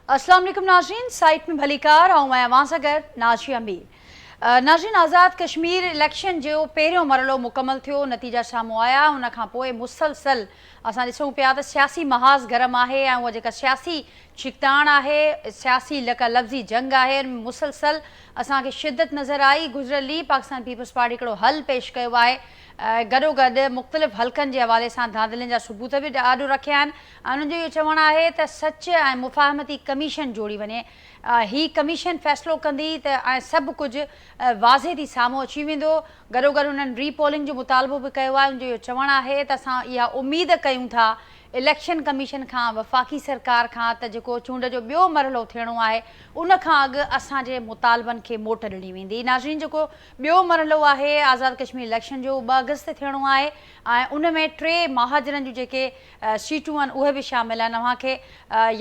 अस्सलाम वालेकुम नाज़रीन, साइट में भलीकार ऐं मैं अवां सां गॾु नाज़ी अमीर। नाज़रीन, आज़ाद कश्मीर इलेक्शन जो पहिरियों मरहलो मुकमल थियो, नतीजा साम्हूं आया। उन खां पोइ मुसलसल असां ॾिसूं पिया त सियासी महाज़ गरम आहे ऐं उहा जेका सियासी छिकताण आहे, सियासी लफ़्ज़ी जंग आहे, मुसलसल असांखे शिदत नज़र आई। गुज़िरियल पाकिस्तान पीपल्स पार्टी हिकिड़ो हल पेश कयो आहे, गॾोगॾु मुख़्तलिफ़ हलक़नि जे हवाले सां धांधलियुनि जा सबूत बि ॾाढो रखिया आहिनि। उन्हनि जो इहो चवणु आहे त सच ऐं मुफ़ाहमती कमीशन जोड़ी वञे। ही कमीशन फ़ैसिलो कंदी त ऐं सभु कुझु वाज़े थी साम्हूं अची वेंदो। गॾोगॾु उन्हनि रीपोलिंग जो मुतालबो बि कयो आहे। उनजो इहो चवणु आहे त असां इहा उमेद कयूं था इलेक्शन कमीशन खां, वफ़ाक़ी सरकार खां, त जेको चूंड जो ॿियो मरहलो थियणो आहे उन खां अॻु असांजे मुतालबनि खे मोट ॾिनी वेंदी। नाज़रीन, जेको ॿियो मरहलो आहे आज़ाद कश्मीर इलेक्शन जो, 2 अगस्त ते थियणो आहे ऐं उन में 3 महाजरनि जूं जेके सीटूं आहिनि उहे बि शामिल आहिनि। अव्हांखे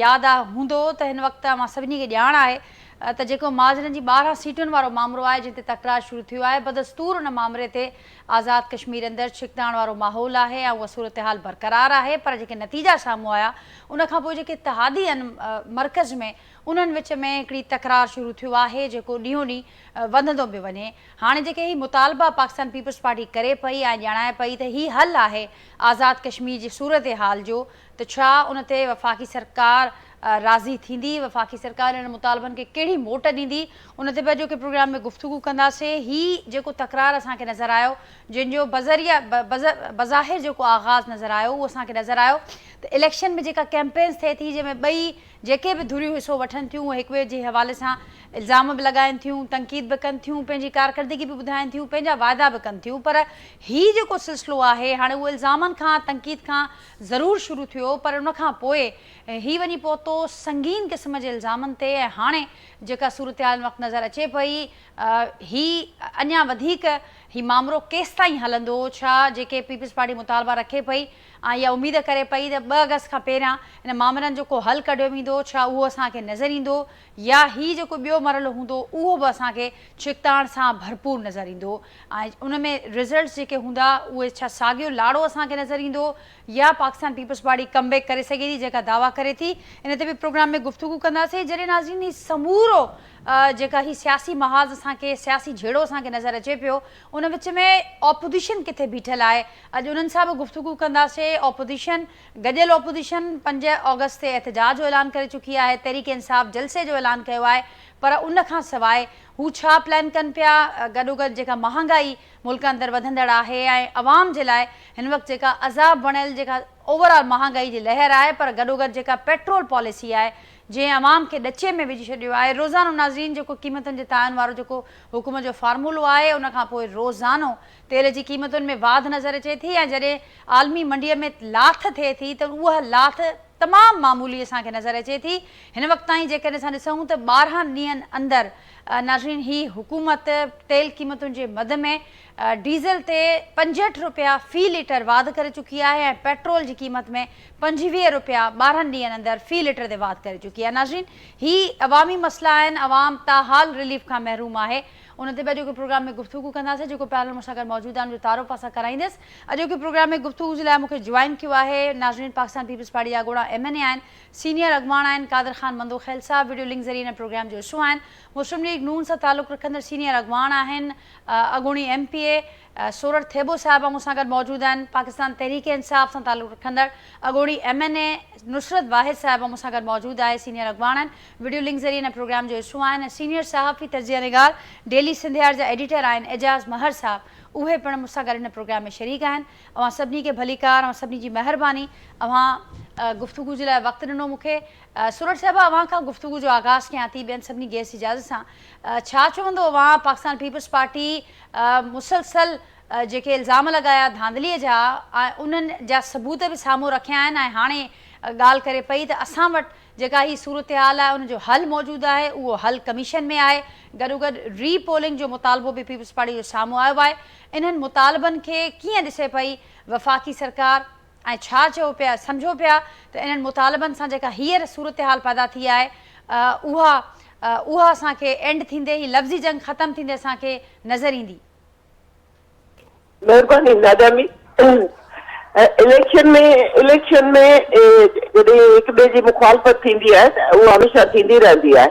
यादि हूंदो त हिन वक़्तु मां सभिनी खे ॼाण आहे त जेको महाजरनि जी 12 सीटुनि वारो मामिलो आहे जिते तकरार शुरू थियो आहे, बदस्तूर उन मामले ते आज़ाद कश्मीर अंदरि छिकताण वारो माहौल आहे ऐं उहा सूरत हाल बरक़रार आहे। पर जेके नतीजा साम्हूं आया उन खां पोइ जेके इत्तेहादी आहिनि मर्कज़ में, उन्हनि विच में हिकिड़ी तकरार शुरू थियो आहे जेको ॾींहों ॾींहुं वधंदो पियो वञे। हाणे जेके ही मुतालबा पाकिस्तान पीपल्स पार्टी करे पई ऐं ॼाणाए पई त ही हल आहे आज़ाद कश्मीर जी सूरत हाल जो, त छा उन ते वफ़ाक़ी सरकार राज़ी थींदी, वफ़ाक़ी सरकार इन मुतालबनि खे कहिड़ी मोट ॾींदी, उन ते जो के प्रोग्राम में गुफ़्तगू कंदासीं। ही जेको तकरार असांखे नज़र आयो, जंहिंजो बज़ाहिर जेको आगाज़ नज़र आयो उहो असांखे नज़र आयो त इलेक्शन में जेका कैंपेन्स थिए थी जंहिंमें ॿई जेके बि धुरियूं हिसो वठनि थियूं हिक ॿिए जे हवाले सां इल्ज़ाम बि लॻाइनि थियूं, तनक़ीद बि कनि थियूं, पंहिंजी कारकर्दगी बि ॿुधाइनि थियूं, पंहिंजा वाइदा बि कनि थियूं। पर ही जेको सिलसिलो आहे हाणे उहे इल्ज़ामनि खां, तनक़ीद खां ज़रूरु शुरू थियो, पर उन खां पोइ ही वञी पहुतो संगीन क़िस्म जे इल्ज़ामनि ते। ऐं हाणे जेका सूरत हाल वक़्तु नज़र अचे पई, ही अञा वधीक ही मामिलो केसि ताईं हलंदो, छा जेके पीपल्स पार्टी मुतालबा रखे पई ऐं इहा उमेद करे पई त 2 अगस्त खां पहिरियां इन मामलनि जो को हल कढियो वेंदो, छा उहो असांखे नज़र ईंदो, या ही जेको ॿियो मरहलो हूंदो उहो बि असांखे छिकताण सां भरपूर नज़र ईंदो ऐं उन में रिज़ल्ट्स जेके हूंदा उहे छा साॻियो लाड़ो असांखे नज़र ईंदो, या पाकिस्तान पीपल्स पार्टी कमबैक करे सघे थी जेका दावा करे थी। इन ते बि प्रोग्राम में गुफ़्तगू कंदासीं। जॾहिं नाज़रीन ही समूरो जेका ही सियासी महाज़ असांखे, सियासी झेड़ो असांखे नज़र अचे पियो, उन विच में ऑपोजिशन किथे बीठल आहे, अॼु उन्हनि सां बि गुफ़्तगू कंदासीं। ऑपोजिशन, गॾियल ऑपोजिशन 5 अगस्त ते एहतजाज जो ऐलान करे चुकी आहे, तहरीक इंसाफ़ जलसे जो ऐलान कयो आहे, पर उन खां सवाइ हू छा प्लान कनि पिया। गॾोगॾु जेका महांगाई मुल्क अंदरि वधंदड़ आहे ऐं अवाम जे लाइ हिन वक़्तु जेका अज़ाब बणियल जेका ओवरऑल महांगाई जी लहर आहे, पर गॾोगॾु जेका पेट्रोल पॉलिसी आहे जंहिं अवाम खे ॾचे में विझी छॾियो आहे। रोज़ानो नाज़रीन जेको क़ीमतुनि जे तायन वारो जेको हुकूमत जो फार्मूलो आहे, उन खां पोइ रोज़ानो तेल जी क़ीमतुनि में वाध नज़र अचे थी ऐं जॾहिं आलमी मंडीअ में लाथ थिए थी त उहा लाथ तमामु मामूली असांखे नज़र अचे थी। हिन वक़्त ताईं जेकॾहिं असां ॾिसूं त 12 ॾींहंनि अंदरि नाज़रीन ही हुकूमत तेल क़ीमतुनि जे मद में डीज़ल ते 65 रुपया फ़ी लीटर वाध करे चुकी आहे ऐं पेट्रोल जी क़ीमत में 25 रुपया 12 ॾींहंनि अंदरि फ़ी लीटर ते वाध करे चुकी आहे। नाज़रीन, ही अवामी मसला आहिनि, अवाम ताहाल रिलीफ खां महरूम आहे। उन ते जो प्रोग्राम में गुफ़्तगू कंदासीं। जेको पैनल मूंसां गॾु मौजूदु आहे उनजो तारुफ़ असां कराईंदसि। अॼोके प्रोग्राम में गुफ़्तगू जे लाइ मूंखे जॉइन कियो आहे नाज़रीन पाकिस्तान पीपल्स पार्टी जा ॻोड़ा MNA आहिनि, सीनियर अॻवान आहिनि कादिर ख़ान मंदोखैल साहब, वीडियो लिंक ज़रिए हिन प्रोग्राम जो हिसो आहिनि। मुस्लिम लीग नून सां तालुक़ु रखंदड़ सीनियर अॻवान आहिनि अॻूणी MPA सोरठ थेबो साहिब मूंसां गॾु मौजूदु आहिनि। पाकिस्तान तहरीक इंसाफ़ सां तालुक़ु रखंदड़ अॻूणी MNA नुसरत वाहिद साहिब मूंसां गॾु मौजूदु आहे, सीनियर अॻवान आहिनि, वीडियो लिंक ज़रिए हिन प्रोग्राम जो हिसो आहिनि। सीनियर सहाफ़ी तजिया निगार डेली सिंधियार जा एडिटर आहिनि एजाज़ महर साहब, उहे पिणु मूंसां गॾु हिन प्रोग्राम में शरीक आहिनि। अवां सभिनी खे भलीकार, अवां सभिनी जी महिरबानी, अवां गुफ़्तगू जे लाइ वक़्तु ॾिनो मूंखे। सूरत साहिबा, अवां खां गुफ़्तगू जो आगाज़ कयां थी ॿियनि सभिनी गेस्ट इजाज़त सां। छा चवंदो अवां, पाकिस्तान पीपल्स पार्टी मुसलसल जेके इल्ज़ाम लॻाया धांधलीअ जा उन्हनि जा सबूत बि साम्हूं रखिया आहिनि ऐं हाणे ॻाल्हि करे पई त असां वटि जेका ही सूरत हाल आहे उनजो हल मौजूदु आहे, उहो हल कमीशन में आहे। गॾोगॾु रीपोलिंग जो मुतालबो बि पीपल्स पार्टी जो साम्हूं आयो आहे। इन्हनि मुतालबनि खे कीअं ॾिसे पई वफ़ाक़ी सरकार ऐं छा चयो पिया, सम्झो पिया त इन्हनि मुतालबनि सां जेका हींअर सूरत हाल पैदा थी आहे उहा असांखे एंड थींदे ही लफ़्ज़ी जंग ख़तमु थींदे असांखे नज़र ईंदी। महिरबानी नादामी। इलेक्शन में जॾहिं हिक ॿिए जी मुखालफ़त थींदी आहे त उहा हमेशह थींदी रहंदी आहे।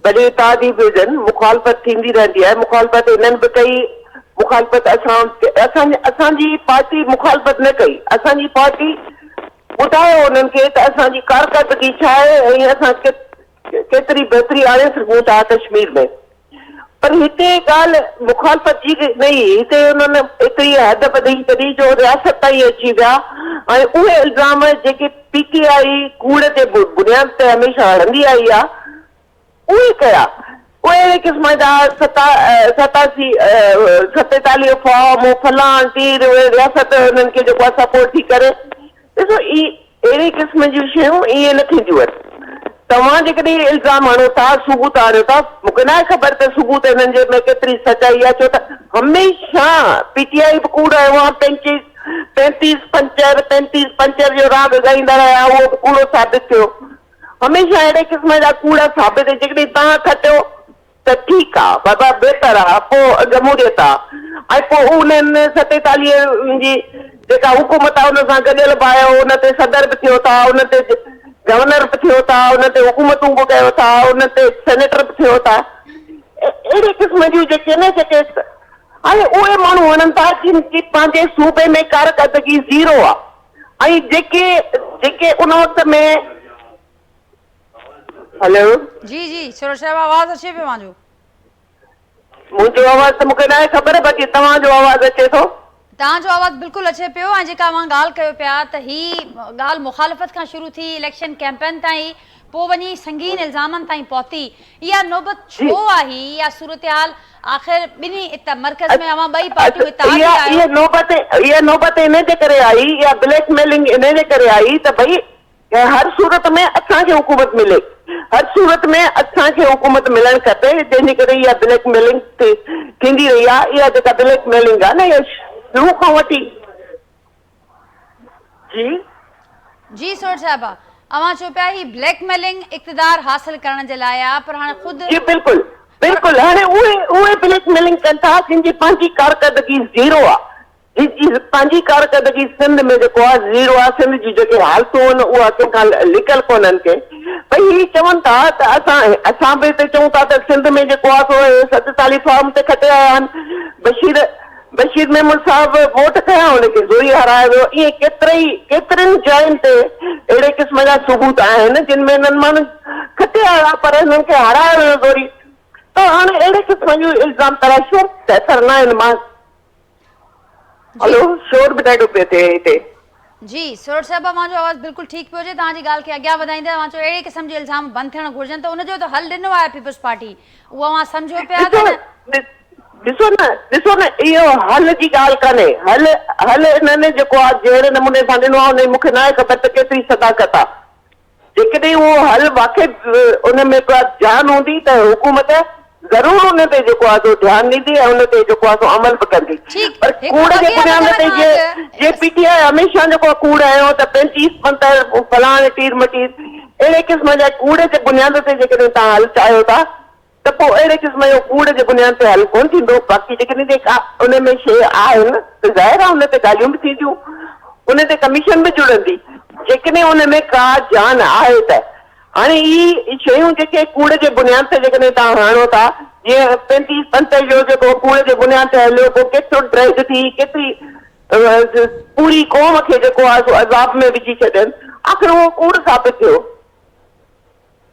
भले तव्हां जी बि हुजनि, मुखालफ़त थींदी रहंदी आहे। मुखालफ़त इन्हनि बि कई, मुखालफ़त असांजी पार्टी मुखालफ़त न कई। असांजी पार्टी ॿुधायो उन्हनि खे त असांजी कारकर्दगी छा आहे ऐं असां केतिरी बहितरी आणे सघूं था कश्मीर में। पर हिते ॻाल्हि मुखालफ़त जी न हुई, हिते उन्हनि एतिरी हद वधी छॾी जो रियासत ताईं अची विया ऐं उहे इल्ज़ाम जेके PTI कूड़ जे बुनियाद ते हमेशह हणंदी आई आहे उहे कया। उहे अहिड़े क़िस्म जा 47 फॉर्म फलाण तीर उहे रियासत हुननि खे जेको आहे सपोर्ट थी करे। ॾिसो अहिड़ी क़िस्म जूं शयूं ईअं न थींदियूं आहिनि। तव्हां जेकॾहिं इल्ज़ाम हणो था, सबूत आणियो था, मूंखे न आहे ख़बर त सबूत हिननि जे में केतिरी सचाई आहे, छो त हमेशह PTI बि कूड़ आयो आहे। 35 पंचर जो राग ॻाईंदा रहिया, उहो बि कूड़ो साबित थियो। हमेशह अहिड़े क़िस्म जा कूड़ा साबित, जेकॾहिं तव्हां खटियो त ठीकु आहे, बाबा बहितर आहे, पोइ जमहूरियत आहे। ऐं पोइ उन्हनि 47 जी जेका हुकूमत आहे उन सां गॾियल बि आयो, उन ते सदर बि थियो था, उन ते गवर्नर बि थियो था, उन ते हुकूमतूं बि कयो था, उन ते सेनेटर बि थियो था। अहिड़े क़िस्म जूं जेके न जेके हाणे उहे माण्हू वणनि था जिन की पंहिंजे सूबे में कारकर्दगी ज़ीरो आहे। ऐं जेके उन वक़्त में हेलो जी जी सरोज साहिब आवाज़ अचे पियो मुंहिंजो? मुंहिंजो आवाज़ त मूंखे न आहे ख़बर, बाक़ी तव्हांजो आवाज़ अचे थो। तव्हांजो आवाज़ बिल्कुलु अचे पियो। ऐं जेका मां ॻाल्हि कयो पिया त ही ॻाल्हि मुखालफ़त खां शुरू थी, इलेक्शन कैंपेन ताईं, पोइ वञी संगीन इल्ज़ामनि ताईं पहुती। इहा नौबत छो आहे? इहा सूरत-हाल आख़िर ॿिन्ही मर्कज़ में अवां ॿई पार्टियूं इत्तेहादी आहियो। इहा नौबत इन जे करे आई, इहा ब्लैकमेलिंग इन जे करे आई त भई हर सूरत में असांखे हुकूमत मिले, हर सूरत में असांखे हुकूमत मिलणु खपे। जंहिंजे करे इहा ब्लैकमेलिंग थींदी रही आहे। इहा जेका ब्लैकमेलिंग आहे न, इहा शुरू खां वठी जी सरोज साहिबा, अवां चयो पिया ही ब्लैकमेलिंग इक़्तिदार हासिल करण जे लाइ आहे, पर हाणे ख़ुदि जी बिल्कुलु हाणे उहे ब्लैकमेलिंग कनि था जिनजी पंहिंजी कारकर्दगी ज़ीरो आहे। जिनजी पंहिंजी कारकर्दगी सिंध में जेको आहे ज़ीरो आहे। सिंध जी जेके हालतूं आहिनि उहा कंहिंखां लिकल कोन्हनि के। भई ही चवनि था त असां बि हिते चऊं था त सिंध में जेको आहे सो 47 फॉर्म ते खटे आया आहिनि। बशीर मेमन साहब वोट कया, हुनखे ज़ोरी हरायो वियो। ईअं केतिरनि जायुनि ते अहिड़े क़िस्म जा सबूत आहिनि जिन में हिननि माण्हुनि खटे आया पर हिननि खे हरायो वियो ज़ोरी। त हाणे अहिड़े क़िस्म जूं इल्ज़ाम तराशूं त असर न आहिनि। मां हेलो शोर बि ॾाढो पियो थिए हिते। जी सरोज साहिबा, मुंहिंजो आवाज़ बिल्कुलु ठीकु पियो हुजे। तव्हांजी ॻाल्हि खे अॻियां वधाईंदे मां चयो अहिड़े क़िस्म जे इल्ज़ाम बंदि थियणु घुरिजनि त उनजो त हल ॾिनो आहे पीपल्स पार्टी, उहा मां सम्झो पिया त ॾिसो न इहो हल जी ॻाल्हि कान्हे। हल हिननि जेको आहे जहिड़े नमूने सां ॾिनो आहे उन मूंखे न आहे ख़बर त केतिरी सदाकत आहे। जेकॾहिं उहो हल वाक़ई उन में का ध्यानु हूंदी त हुकूमत ज़रूरु उन ते जेको आहे सो ध्यानु ॾींदी ऐं उन ते जेको आहे सो अमल बि कंदी। पर कूड़ जे बुनियाद ते जे PTI हमेशह जेको आहे कूड़ आयो त 35 पंतर फलाण तीर मटीर अहिड़े क़िस्म जा कूड़ जे बुनियाद ते जेकॾहिं तव्हां हल चाहियो था त पोइ अहिड़े क़िस्म जो कूड़ जे बुनियाद ते हल कोन थींदो। बाक़ी जेकॾहिं जेका उन में शइ आहे न त ज़ाहिर आहे उन ते ॻाल्हियूं बि थींदियूं, उन ते कमीशन बि जुड़ंदी जेकॾहिं उन में का जान आहे त। हाणे इहे शयूं जेके कूड़ जे बुनियाद ते जेकॾहिं तव्हां हणो था, जीअं 35 पंतर जो जेको कूड़ जे बुनियाद ते हलियो, पोइ केतिरो ड्रैग थी, केतिरी पूरी क़ौम खे जेको आहे सो अज़ाब में विझी छॾनि, आख़िर उहो कूड़ साबित थियो।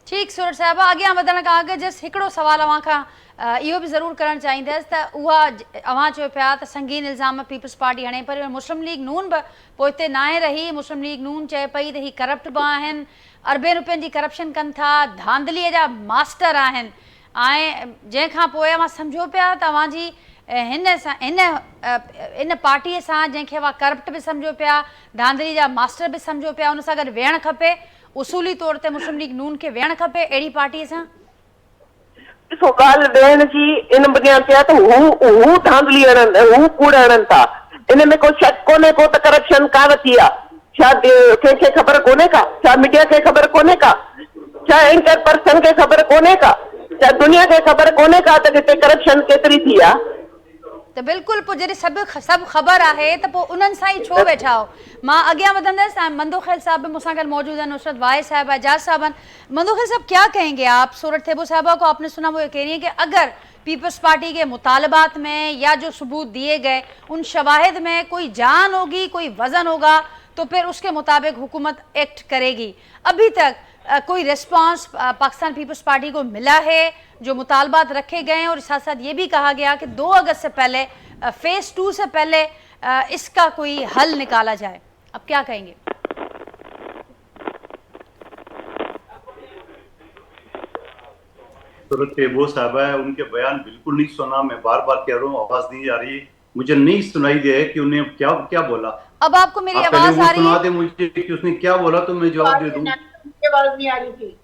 ठीकु सूरज साहिबा, अॻियां वधण खां अॻु जस्ट हिकिड़ो सुवालु अव्हां खां इहो बि ज़रूरु करणु चाहींदसि त उहा अव्हां चयो पिया त संगीन इल्ज़ाम पीपल्स पार्टी हणे, पर मुस्लिम लीग नून बि पोइ हिते न आहे रही। मुस्लिम लीग नून चए पई त ही करप्ट बि आहिनि, अरबे रुपयनि जी करप्शन कनि था, धांधलीअ जा मास्टर आहिनि। ऐं जंहिंखां पोइ अव्हां सम्झो पिया त अव्हांजी इन पार्टीअ सां जंहिंखे अव्हां करप्ट बि सम्झो पिया, धांधली जा मास्टर बि सम्झो पिया, उन सां गॾु वेहणु खपे, उसूली तौर ते मुस्लिम लीग नून खे वेहणु खपे अहिड़ी पार्टीअ सां। ॾिसो ॻाल्हि वेहण जी इन बुनियाद ते आहे त हू धांधली हणनि, हू कूड़ हणनि था। इन में को शक कोन्हे को त करप्शन का थी आहे। छा कंहिंखे ख़बर कोन्हे का? छा मीडिया खे ख़बर कोन्हे का? छा एंकर पर्सन खे ख़बर कोन्हे का? छा दुनिया खे ख़बर कोन्हे का त हिते करप्शन केतिरी थी आहे? तो बिल्कुल पोइ जॾहिं सभु ख़बर आहे त पोइ उन्हनि सां ई छो वेठा हो। मां अॻियां वधंदसि। मंदोखेल साहब भी मूंसां गॾु मौजूद हैं, नुसरत वाहिद साहब, एजाज साहब। मंदोखेल साहब, क्या कहेंगे आप? सूरत थेबो साहबा को आपने सुना, वो ये कह रही है कि अगर पीपल्स पार्टी के मुतालबात में या जो सबूत दिए गए उन शवाहिद में कोई जान होगी, कोई वजन होगा, तो फिर उसके मुताबिक हुकूमत एक्ट करेगी। अभी तक कोई रिस्पांस पाकिस्तान पीपल्स पार्टी को मिला है? जो मुतालबात रखे गए हैं और साथ साथ ये भी कहा गया कि 2 अगस्त से पहले, फेज 2 से पहले इसका कोई हल निकाला जाए, अब क्या कहेंगे? सूरत वो साहबा है, उनके बयान बिल्कुल नहीं सुना। मैं बार बार कह रहा हूँ, आवाज नहीं आ रही, मुझे नहीं सुनाई दे कि उन्हें क्या क्या बोला। अब आपको मेरी आवाज आ रही है? सुना दे मुझे कि उसने क्या बोला तो मैं जवाब दे दूं। आवाज नहीं आ रही थी।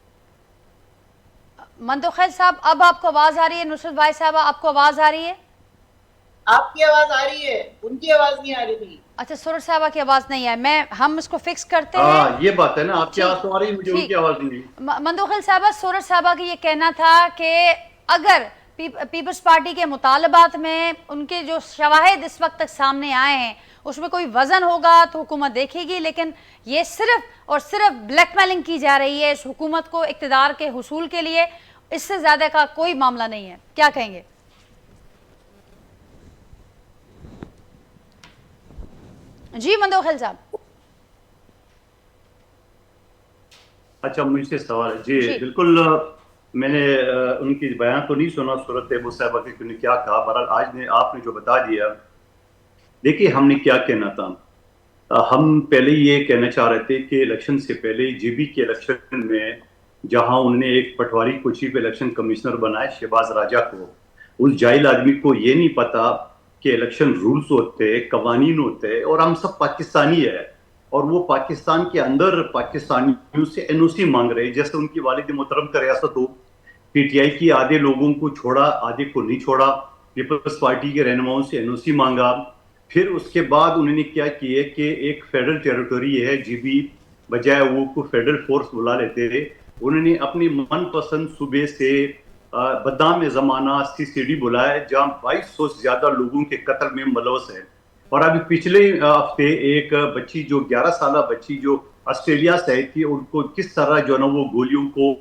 मंदोखेल साहब, अब आपको आवाज आ रही है? नुसरत भाई साहब, आपको आवाज आ रही है? आपकी आवाज आ रही है, उनकी आवाज नहीं आ रही थी। अच्छा, सूरत साहबा की आवाज नहीं है। हम इसको फिक्स करते हैं। ये बात है ना, आपकी आवाज तो आ रही है, मुझे उनकी आवाज नहीं। मंदोखेल साहबा, सूरत साहबा की ये कहना था कि अगर पीपल्स पार्टी के मुतालबात में उनके जो शवाहिद इस वक्त तक सामने आए हैं उसमें कोई वजन होगा तो हुकूमत देखेगी, लेकिन ये सिर्फ और सिर्फ ब्लैकमेलिंग की जा रही है इस हुकूमत को इक़्तिदार के हुसूल के लिए, इससे ज्यादा का कोई मामला नहीं है। क्या कहेंगे? जी मंदोखेल साहब। अच्छा, मुझसे सवाल है जी। बिल्कुल, मैंने उनकी बयान तो नहीं सुना सूरत तेबू साहबा के, उन्होंने क्या कहा। बहरहाल आज ने आपने जो बता दिया, देखिए हमने क्या कहना था। हम पहले ये कहना चाह रहे थे कि इलेक्शन से पहले जीबी के इलेक्शन में जहां उन्होंने एक पटवारी को चीफ इलेक्शन कमिश्नर बनाया, शहबाज राजा को, उस जाहिल आदमी को ये नहीं पता कि इलेक्शन रूल्स होते, कवानीन होते, और हम सब पाकिस्तानी है और वो पाकिस्तान के अंदर पाकिस्तानियों से एनओसी मांग रहे, जैसे उनकी वालिद मोहतरम का रियासत हो। पीटीआई की आधे लोगों को छोड़ा, आधे को नहीं छोड़ा। पीपल्स पार्टी के रहनुमाओं से एनओसी मांगा। फिर उसके बाद उन्होंने क्या किया कि एक फेडरल टेरिटोरी है जीबी, बजाय वो को फेडरल फोर्स बुला लेते थे, उन्होंने अपनी मनपसंद सूबे से बदाम जमाना सीसीडी बुलाया, जहां 2200 से ज्यादा लोगों के कत्ल में मुलवस है। और अभी पिछले हफ्ते एक बच्ची, जो 11 साल बच्ची जो ऑस्ट्रेलिया से आई थी, उनको किस तरह जो है ना वो गोलियों को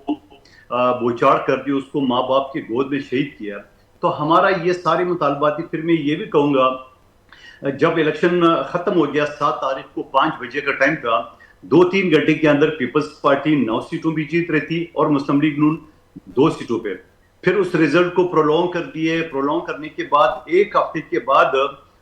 बोचाड़ कर दी, उसको माँ बाप की गोद में शहीद किया। तो हमारा ये सारे मुतालबात। फिर मैं ये भी कहूँगा, जब इलेक्शन खत्म हो गया 7 तारीख को 5 बजे का टाइम था, 2-3 घंटे के अंदर पीपल्स पार्टी 9 सीटों भी जीत रही थी और मुस्लिम लीग नून 2 सीटों पे। फिर उस रिजल्ट को प्रोलॉन्ग कर दिए। प्रोलॉन्ग करने के बाद 1 हफ्ते के बाद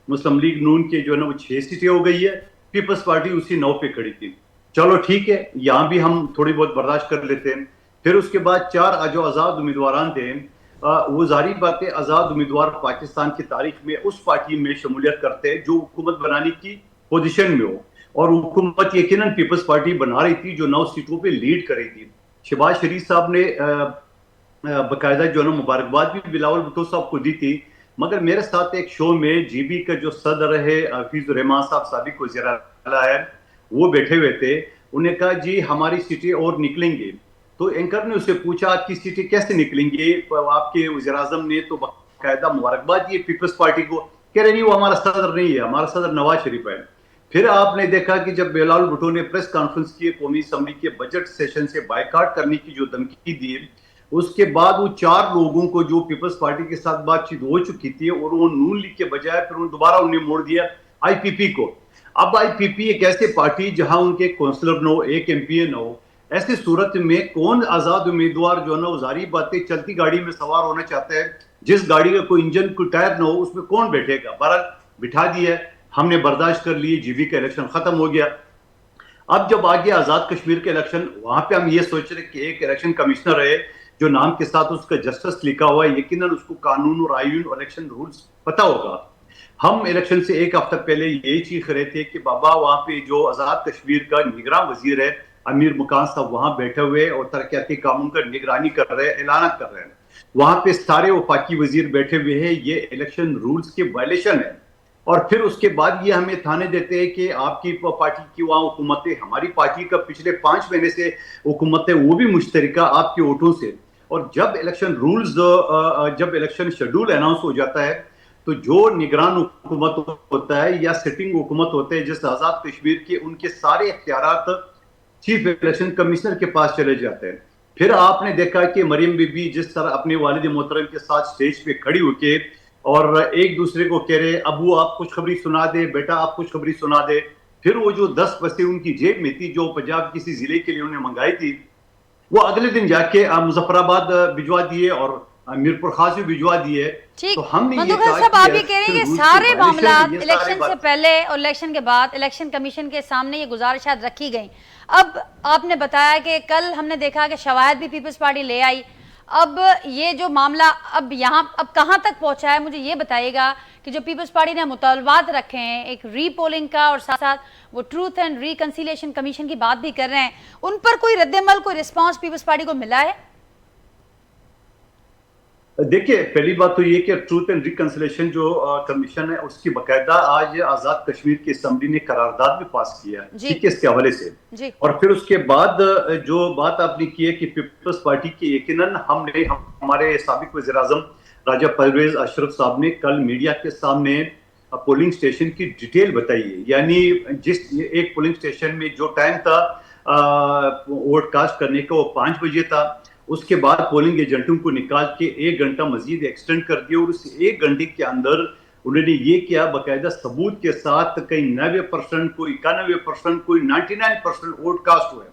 मुस्लिम लीग नून के जो है ना वो 6 सीटें हो गई है, पीपल्स पार्टी उसी 9 पे खड़ी थी। चलो ठीक है, यहाँ भी हम थोड़ी बहुत बर्दाश्त कर लेते हैं। फिर उसके बाद 4 जो आजाद उम्मीदवार थे, वो जारी बात है, आजाद उम्मीदवार पाकिस्तान की तारीख में उस पार्टी में शमूलियत करते हैं जो हुकूमत बनाने की पोजीशन में हो, और हुकूमत यकीनन पीपल्स पार्टी बना रही थी जो 9 सीटों पे लीड कर रही थी। शहबाज शरीफ साहब ने बाकायदा जो है ना मुबारकबाद भी बिलावल भुट्टो साहब को दी थी। मगर मेरे साथ एक शो में जीबी का जो सदर है हफीजुर रहमान साहब, साबिक वज़ीर आला है, वो बैठे हुए थे। उन्हें कहा जी हमारी सीटें और निकलेंगी। तो एंकर ने उससे पूछा आपकी सीटें कैसे निकलेंगी? आपके वज़ीर आज़म ने तो बाकायदा मुबारकबाद दी पीपल्स पार्टी को, कह रहे नहीं वो हमारा सदर नहीं है, हमारा सदर नवाज शरीफ है। फिर आपने देखा कि जब बिलावल भुट्टो ने प्रेस कॉन्फ्रेंस की, कौमी असम्बली के बजट सेशन से बायकॉट करने की जो धमकी दी, उसके बाद वो 4 लोगों को जो पीपल्स पार्टी के साथ बातचीत हो चुकी थी, और वो नून लीग के बजाय फिर उन्होंने दोबारा उन्हें मोड़ दिया आईपीपी को। अब आईपीपी एक ऐसी पार्टी जहां उनके काउंसलर न हो, एक एमपीए न हो, ऐसी सूरत में कौन आजाद उम्मीदवार जो है ना वो जारी बातें चलती गाड़ी में सवार होना चाहता है? जिस गाड़ी का कोई इंजन कोई टायर न हो उसमें कौन बैठेगा? बहरहाल बिठा दिया, हमने बर्दाश्त कर लिए, जीबी का इलेक्शन खत्म हो गया। अब जब आ गया आजाद कश्मीर के इलेक्शन, वहां पे हम ये सोच रहे कि एक इलेक्शन कमिश्नर है जो नाम के साथ उसका जस्टिस लिखा हुआ है, यकीनन उसको कानून और आईन और इलेक्शन रूल्स पता होगा। हम इलेक्शन से 1 हफ्ता पहले यही चीख रहे थे कि बाबा वहां पे जो आजाद कश्मीर का निगरान वजीर है अमीर मुकान साहब वहां बैठे हुए और तरक्याती कामों का निगरानी कर रहे हैं, ऐलान कर रहे हैं। वहां पे सारे वफाकी वजीर बैठे हुए हैं, ये इलेक्शन रूल्स के वायलेशन है। और फिर उसके बाद ये हमें थाने देते हैं कि आपकी पार्टी की वहां हुकूमत है, हमारी पार्टी का पिछले 5 महीने से हुकूमत है, वो भी मुश्तरका आपके वोटों से। और जब इलेक्शन रूल्स, जब इलेक्शन शेड्यूल अनाउंस हो जाता है तो जो निगरान हुकूमत होता है या सिटिंग हुकूमत होते हैं जैसे आजाद कश्मीर के, उनके सारे इख्तियारात चीफ इलेक्शन कमिश्नर के पास चले जाते हैं। फिर आपने देखा कि मरियम बीबी जिस तरह अपने वालिद मोहतरम के साथ स्टेज पे खड़ी होके और एक दूसरे को कह रहे अबू आप खुशखबरी सुना दे, बेटा आप खुशखबरी सुना दे। फिर वो जो 10 पैसे उनकी जेब में थी जो पंजाब किसी जिले के लिए उन्हें मंगाई थी, वो अगले दिन जाके मुजफ्फराबाद भिजवा दिए और मीरपुर खास भी भिजवा दिए। ठीक, तो हमने ये मंदोखिल साहब आप ये कह रहे हैं कि सारे मामला इलेक्शन से पहले और इलेक्शन के बाद इलेक्शन कमीशन के सामने ये गुजारिशात रखी गई। अब आपने बताया कि कल हमने देखा कि शवायद भी पीपल्स पार्टी ले आई। अब ये जो मामला अब यहाँ अब कहाँ तक पहुँचा है, मुझे ये बताइएगा कि जो पीपल्स पार्टी ने मुतालबात रखे हैं एक रीपोलिंग का और साथ साथ वो ट्रूथ एंड रिकंसिलिएशन कमीशन की बात भी कर रहे हैं, उन पर कोई रद्दमल कोई रिस्पॉन्स पीपल्स पार्टी को मिला है? देखिए, पहली बात तो ये कि ट्रूथ एंड रिकंसिलिएशन जो कमीशन है उसकी बकायदा आज आजाद कश्मीर की असेंबली ने करारदाद भी पास किया, ठीक है, इसके हवाले से। और फिर उसके बाद जो बात आपने की है कि पीपल्स पार्टी की यकीनन हमारे साबिक वज़ीर आज़म राजा परवेज अशरफ साहब ने कल मीडिया के सामने पोलिंग स्टेशन की डिटेल बताई है। यानी जिस एक पोलिंग स्टेशन में जो टाइम था वोट कास्ट करने का वो 5 बजे था, उसके बाद पोलिंग एजेंटों को निकाल के 1 घंटा मजीद एक्सटेंड कर दिया और उस 1 घंटे के अंदर उन्होंने ये किया बाकायदा सबूत के साथ, कहीं 90%, कोई 91%, कोई 99% वोट कास्ट हुए।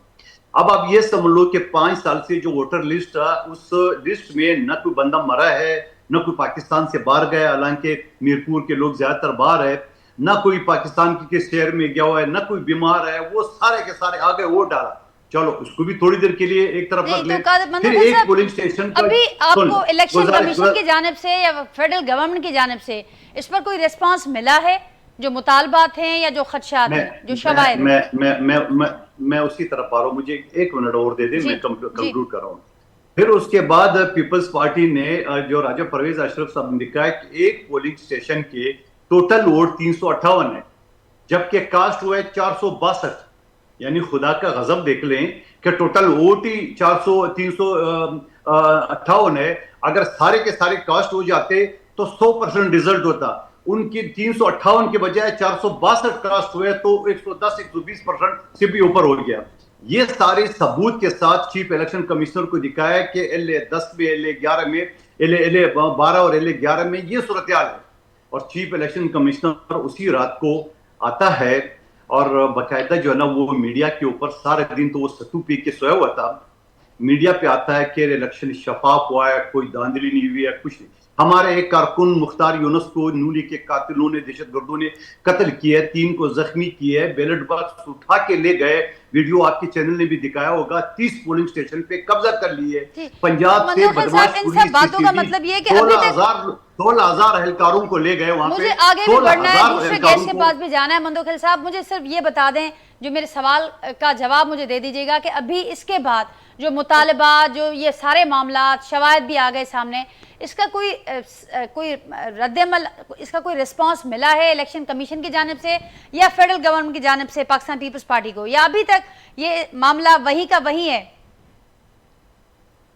अब आप ये समझ लो कि 5 साल से जो वोटर लिस्ट है उस लिस्ट में न कोई बंदा मरा है, न कोई पाकिस्तान से बाहर गया, हालांकि मीरपुर के लोग ज्यादातर बाहर है, न कोई पाकिस्तान के शहर में गया हुआ है, न कोई बीमार है, वो सारे के सारे आ गए वोट डाला। चलो उसको भी थोड़ी देर के लिए एक तरफ रख ले। फिर एक पोलिंग स्टेशन पर अभी आपको इलेक्शन कमीशन की जानिब से या फेडरल गवर्नमेंट की जानिब से इस पर कोई रिस्पांस मिला है, जो मुतालबात हैं या जो खदशात हैं, जो शवायद? मैं उसी तरफ आ रहा हूँ, मुझे 1 मिनट और दे दे, मैं कंक्लूड कर रहा हूँ। फिर उसके बाद पीपल्स पार्टी ने जो राजा परवेज अशरफ साहब ने कहा कि एक पोलिंग स्टेशन के टोटल वोट 358 है, जबकि कास्ट हुआ है 462। यानी खुदा का गजब देख लें कि टोटल वोट ही 358 है। अगर सारे के सारे कास्ट हो जाते तो 100% रिजल्ट होता। उनकी 358 के बजाय 462 कास्ट हुए तो 110-120% से भी ऊपर हो गया। ये सारे सबूत के साथ चीफ इलेक्शन कमिश्नर को दिखाया कि LA10 में, LA11 में, LA12 और LA11 में ये सूरत हाल है। और चीफ इलेक्शन कमिश्नर उसी रात को आता है और बाकायदा जो है ना वो मीडिया के ऊपर सारे दिन तो वो सत्तू पी के सोया हुआ था, मीडिया पे आता है कि इलेक्शन शफाफ हुआ है, कोई धांधली नहीं हुई है, कुछ नहीं। हमारे एक कारकुन मुख्तार यूनुस को नूली के कातिलों ने, दहशतगर्दों ने कत्ल किया है, 3 को जख्मी किया है, बैलेट बॉक्स उठा के ले गए, वीडियो आपके चैनल ने भी दिखाया होगा, 30 पोलिंग स्टेशन पे कब्जा कर लिए। पंजाब से बदमाश पुलिस बातों का मतलब ये है कि 16,000 एहलकारों को ले गए वहां पे। मुझे आगे भी बढ़ना है, दूसरे गेस्ट के पास भी जाना है। मंदोखिल साहब, मुझे सिर्फ ये बता दें, जो मेरे सवाल का जवाब मुझे दे दीजिएगा कि अभी इसके बाद जो मुतालबा, जो ये सारे मामला, शवायद भी आ गए सामने, इसका कोई रद्दमल, इसका कोई रिस्पांस मिला है इलेक्शन कमीशन की जानिब से या फेडरल गवर्नमेंट की जानिब से पाकिस्तान पीपल्स पार्टी को, या अभी तक ये मामला वही का वही है?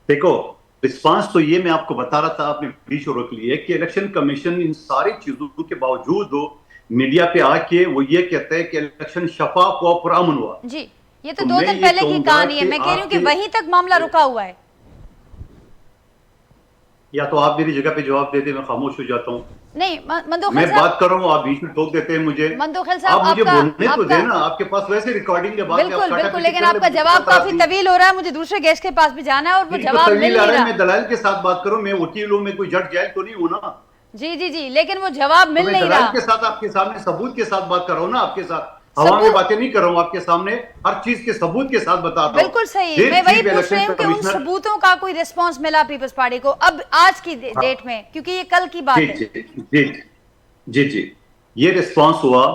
देखो, रिस्पांस तो ये मैं आपको बता रहा था, आपने बीच रोक लिए कि इलेक्शन कमीशन इन सारी चीजों के बावजूद मीडिया पे आके वो ये कहता है कि इलेक्शन शफाफ हुआ, पुरअमन हुआ। जी, ये तो 2 दिन पहले की कहानी है। मैं कह रही हूँ कि वहीं तक मामला रुका हुआ है। या तो आप मेरी जगह पे जवाब देते, मैं खामोश हो जाता हूँ। नहीं, मंदोखिल मैं बात कर रहा हूँ, आप बीच में टोक देते हैं मुझे। मंदोखिल साहब, आप मुझे बोलने तो देना, आपके पास वैसे रिकॉर्डिंग के बाद बिल्कुल, लेकिन आपका जवाब काफी तवील हो रहा है, मुझे दूसरे गेस्ट के पास भी जाना है और वो जवाब मिल नहीं रहा। मैं दलाल के साथ बात करूँ, मैं वकील हूँ, मैं कोई जज जैल तो नहीं हूँ ना। जी, लेकिन वो जवाब मिल नहीं रहा। के साथ आपके सामने सबूत के साथ बात कर रहा हूँ ना, आपके साथ हवा में बातें नहीं कर रहा हूँ, आपके सामने हर चीज के सबूत के साथ बता रहा हूँ। बिल्कुल सही, मैं वही पूछ रही हूँ कि उन सबूतों का कोई रिस्पांस मिला पीपल्स पार्टी को अब आज की डेट में, क्योंकि ये कल की बात है। जी, ये रिस्पांस हुआ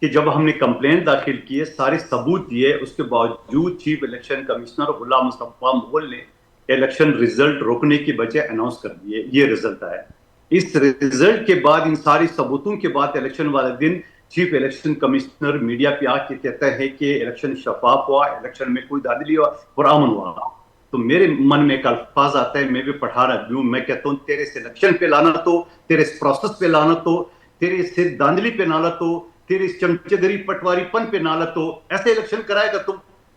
कि जब हमने कंप्लेंट दाखिल की है, सारे सबूत दिए, उसके बावजूद chief election commissioner Ghulam Mustafa Mughal ने इलेक्शन रिजल्ट रोकने की बजाय अनाउंस कर दिए। ये रिजल्ट आया। इस रिजल्ट के बाद, इन सारी सबूतों के बाद, इलेक्शन वाले दिन चीफ इलेक्शन कमिश्नर मीडिया पे आके कहता है कि इलेक्शन शफाफ हुआ, इलेक्शन में कोई धांधली हुआ, पुरअमन हुआ। तो मेरे मन में एक अल्फाज आता है, मैं भी पढ़ा रहा हूं, मैं कहता हूं तेरे सिलेक्शन पे लानत हो, तेरे प्रोसेस पे लानत हो, तेरे सिर धांधली पे नालत हो, तेरी चमचगरी पटवारीपन पे नालत हो। ऐसे इलेक्शन कराएगा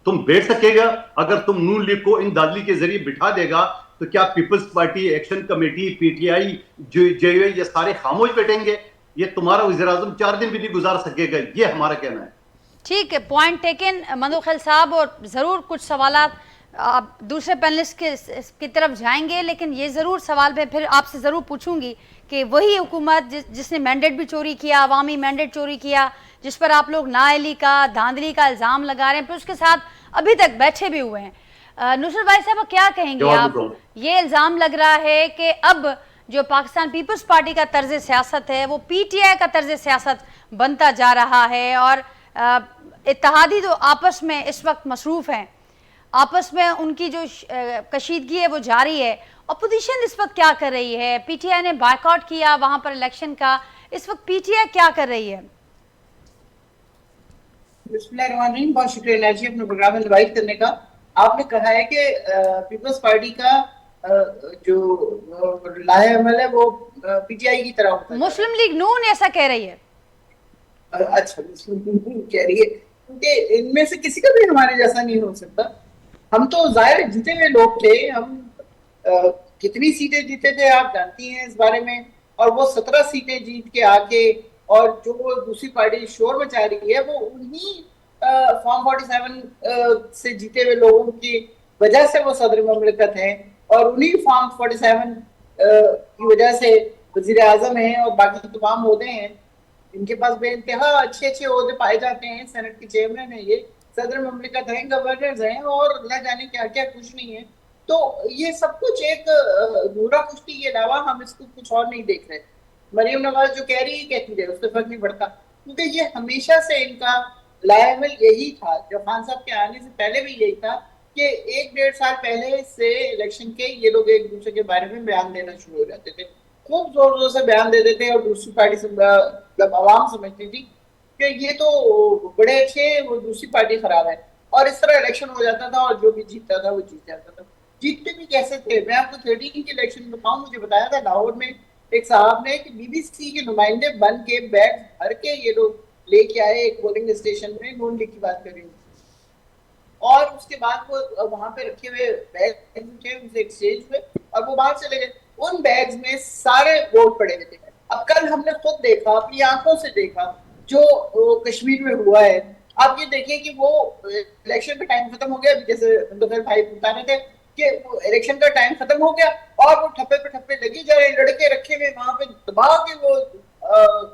तुम बैठ सकेगा? अगर तुम नून लीग को इन धांधली के जरिए बिठा देगा तो क्या peoples party, action committee, PTI, JUI ये सारे खामोश बैठेंगे? ये तुम्हारा वज़ीर-ए-आज़म 4 दिन भी नहीं गुजार सकेगा, ये हमारा कहना है। ठीक है, पॉइंट टेकन मंदोखिल साहब, और ज़रूर कुछ सवालात आप दूसरे पैनलिस्ट की तरफ जाएंगे, लेकिन ये ज़रूर सवाल मैं फिर आपसे ज़रूर पूछूंगी कि वही हुकूमत जिसने मैंडेट भी चोरी किया, अवामी मैंडेट चोरी किया, जिस पर आप लोग नाअहली का, धांधली का इल्ज़ाम लगा रहे हैं, फिर उसके साथ अभी तक बैठे भी हुए हैं। नुसरत भाई साहब क्या कहेंगे आप? ये इल्ज़ाम लग रहा है कि अब जो पाकिस्तान पीपल्स पार्टी का तर्ज सियासत है वो पीटीआई का तर्ज सियासत बनता जा रहा है, और इत्तेहादी जो आपस में इस वक्त मसरूफ़ हैं, आपस में उनकी जो कशीदगी है वो जारी है। अपोजिशन इस वक्त क्या कर रही है? पीटीआई ने बायकॉट किया वहां पर इलेक्शन का, इस वक्त पीटीआई क्या कर रही है? बिस्मिल्लाहिर्रहमानिर्रहीम, बहुत शुक्रिया एनर्जी अपने प्रोग्राम में इनवाइट करने का। आपने कहा है कि पीपल्स पार्टी का जो लाहे-अमल है वो पीटीआई की तरह होता है। मुस्लिम लीग नून ऐसा कह रही है। अच्छा, मुस्लिम लीग कह रही है, क्योंकि इनमें से किसी का भी हमारे जैसा नहीं हो सकता। हम तो जाहिर जीते हुए लोग थे, हम कितनी सीटें जीते थे आप जानती हैं इस बारे में, और वो 17 सीटें जीत के आके, और जो दूसरी पार्टी शोर मचा रही है वो उन्हीं फॉर्म 47 से जीते हुए लोगों की वजह से वो सदर ममलिकत हैं, और उन्हीं फॉर्म 47 की वजह से वजीर आजम हैं और बाकी तमाम ओहदे हैं। इनके पास बेइंतहा अच्छे अच्छे ओहदे पाए जाते हैं, सेनेट के चेयरमैन है, ये सदर ममलिकत हैं, गवर्नर्स हैं, और न जाने क्या क्या कुछ नहीं है। तो ये सब कुछ एक नूरा कुश्ती के अलावा हम इसको कुछ और नहीं देख रहे। मरियम नवाज जो कह रही है कहती रहे, उससे फर्क नहीं पड़ता, क्योंकि ये हमेशा से इनका लायमल यही था। जब खान साहब के आने से पहले भी यही था कि 1-1.5 साल पहले से इलेक्शन के ये लोग एक दूसरे के बारे में बयान देना शुरू हो जाते थे, खूब जोर जोर से बयान दे देते, और दूसरी पार्टी से मतलब आवाम समझती थी कि ये तो बड़े अच्छे, वो दूसरी पार्टी खराब है, और इस तरह इलेक्शन हो जाता था, और जो भी जीतता था वो जीत जाता था। जीतते भी कैसे थे? मैं आपको 13 के इलेक्शन बताऊं, मुझे बताया था लाहौर में एक साहब ने कि बीबीसी के नुमाइंदे बन के बैग भर के ये लोग लेके आए एक पोलिंग स्टेशन में, नून लीग की बात कर रही हूँ, और उसके बाद वो वहां पे रखे हुए बैग थे, उनसे एक्सचेंज हुए और वो बाहर चले गए। उन बैग्स में सारे वोट पड़े हुए थे। अब कल हमने खुद देखा, अपनी आंखों से देखा जो कश्मीर में हुआ है। आप ये देखिए कि वो इलेक्शन का टाइम खत्म हो गया, जैसे मुंतजर भाई बता रहे थे कि इलेक्शन का टाइम खत्म हो गया और वो ठप्पे पे ठप्पे लगी जा रहे, लड़के रखे हुए वहां पे दबा के वो